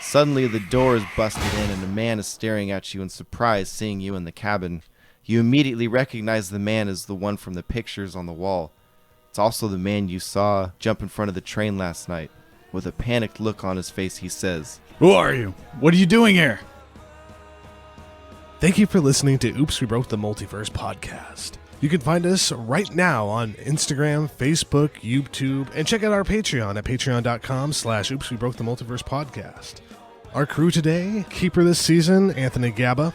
Suddenly the door is busted in and a man is staring at you in surprise, seeing you in the cabin. You immediately recognize the man as the one from the pictures on the wall. It's also the man you saw jump in front of the train last night. With a panicked look on his face, he says, Who are you? What are you doing here? Thank you for listening to Oops, We Broke the Multiverse podcast. You can find us right now on Instagram, Facebook, YouTube, and check out our Patreon at patreon.com/Oops, We Broke the Multiverse podcast. Our crew today, keeper this season, Anthony Gabba.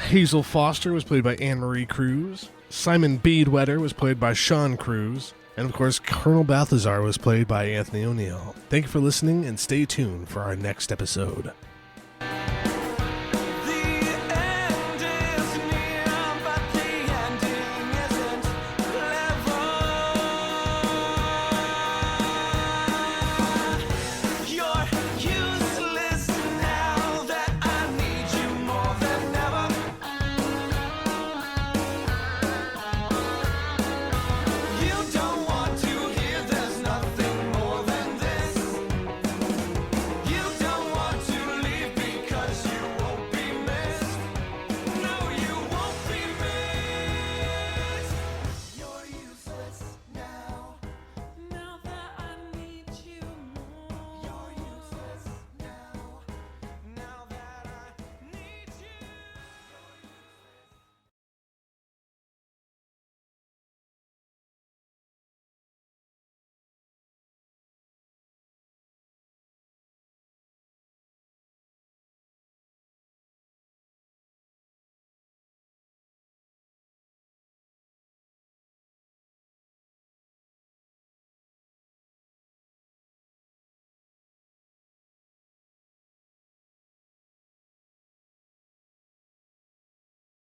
Hazel Foster was played by Anne-Marie Cruz. Simon Beadwetter was played by Sean Cruz. And of course, Colonel Balthazar was played by Anthony O'Neill. Thank you for listening and stay tuned for our next episode.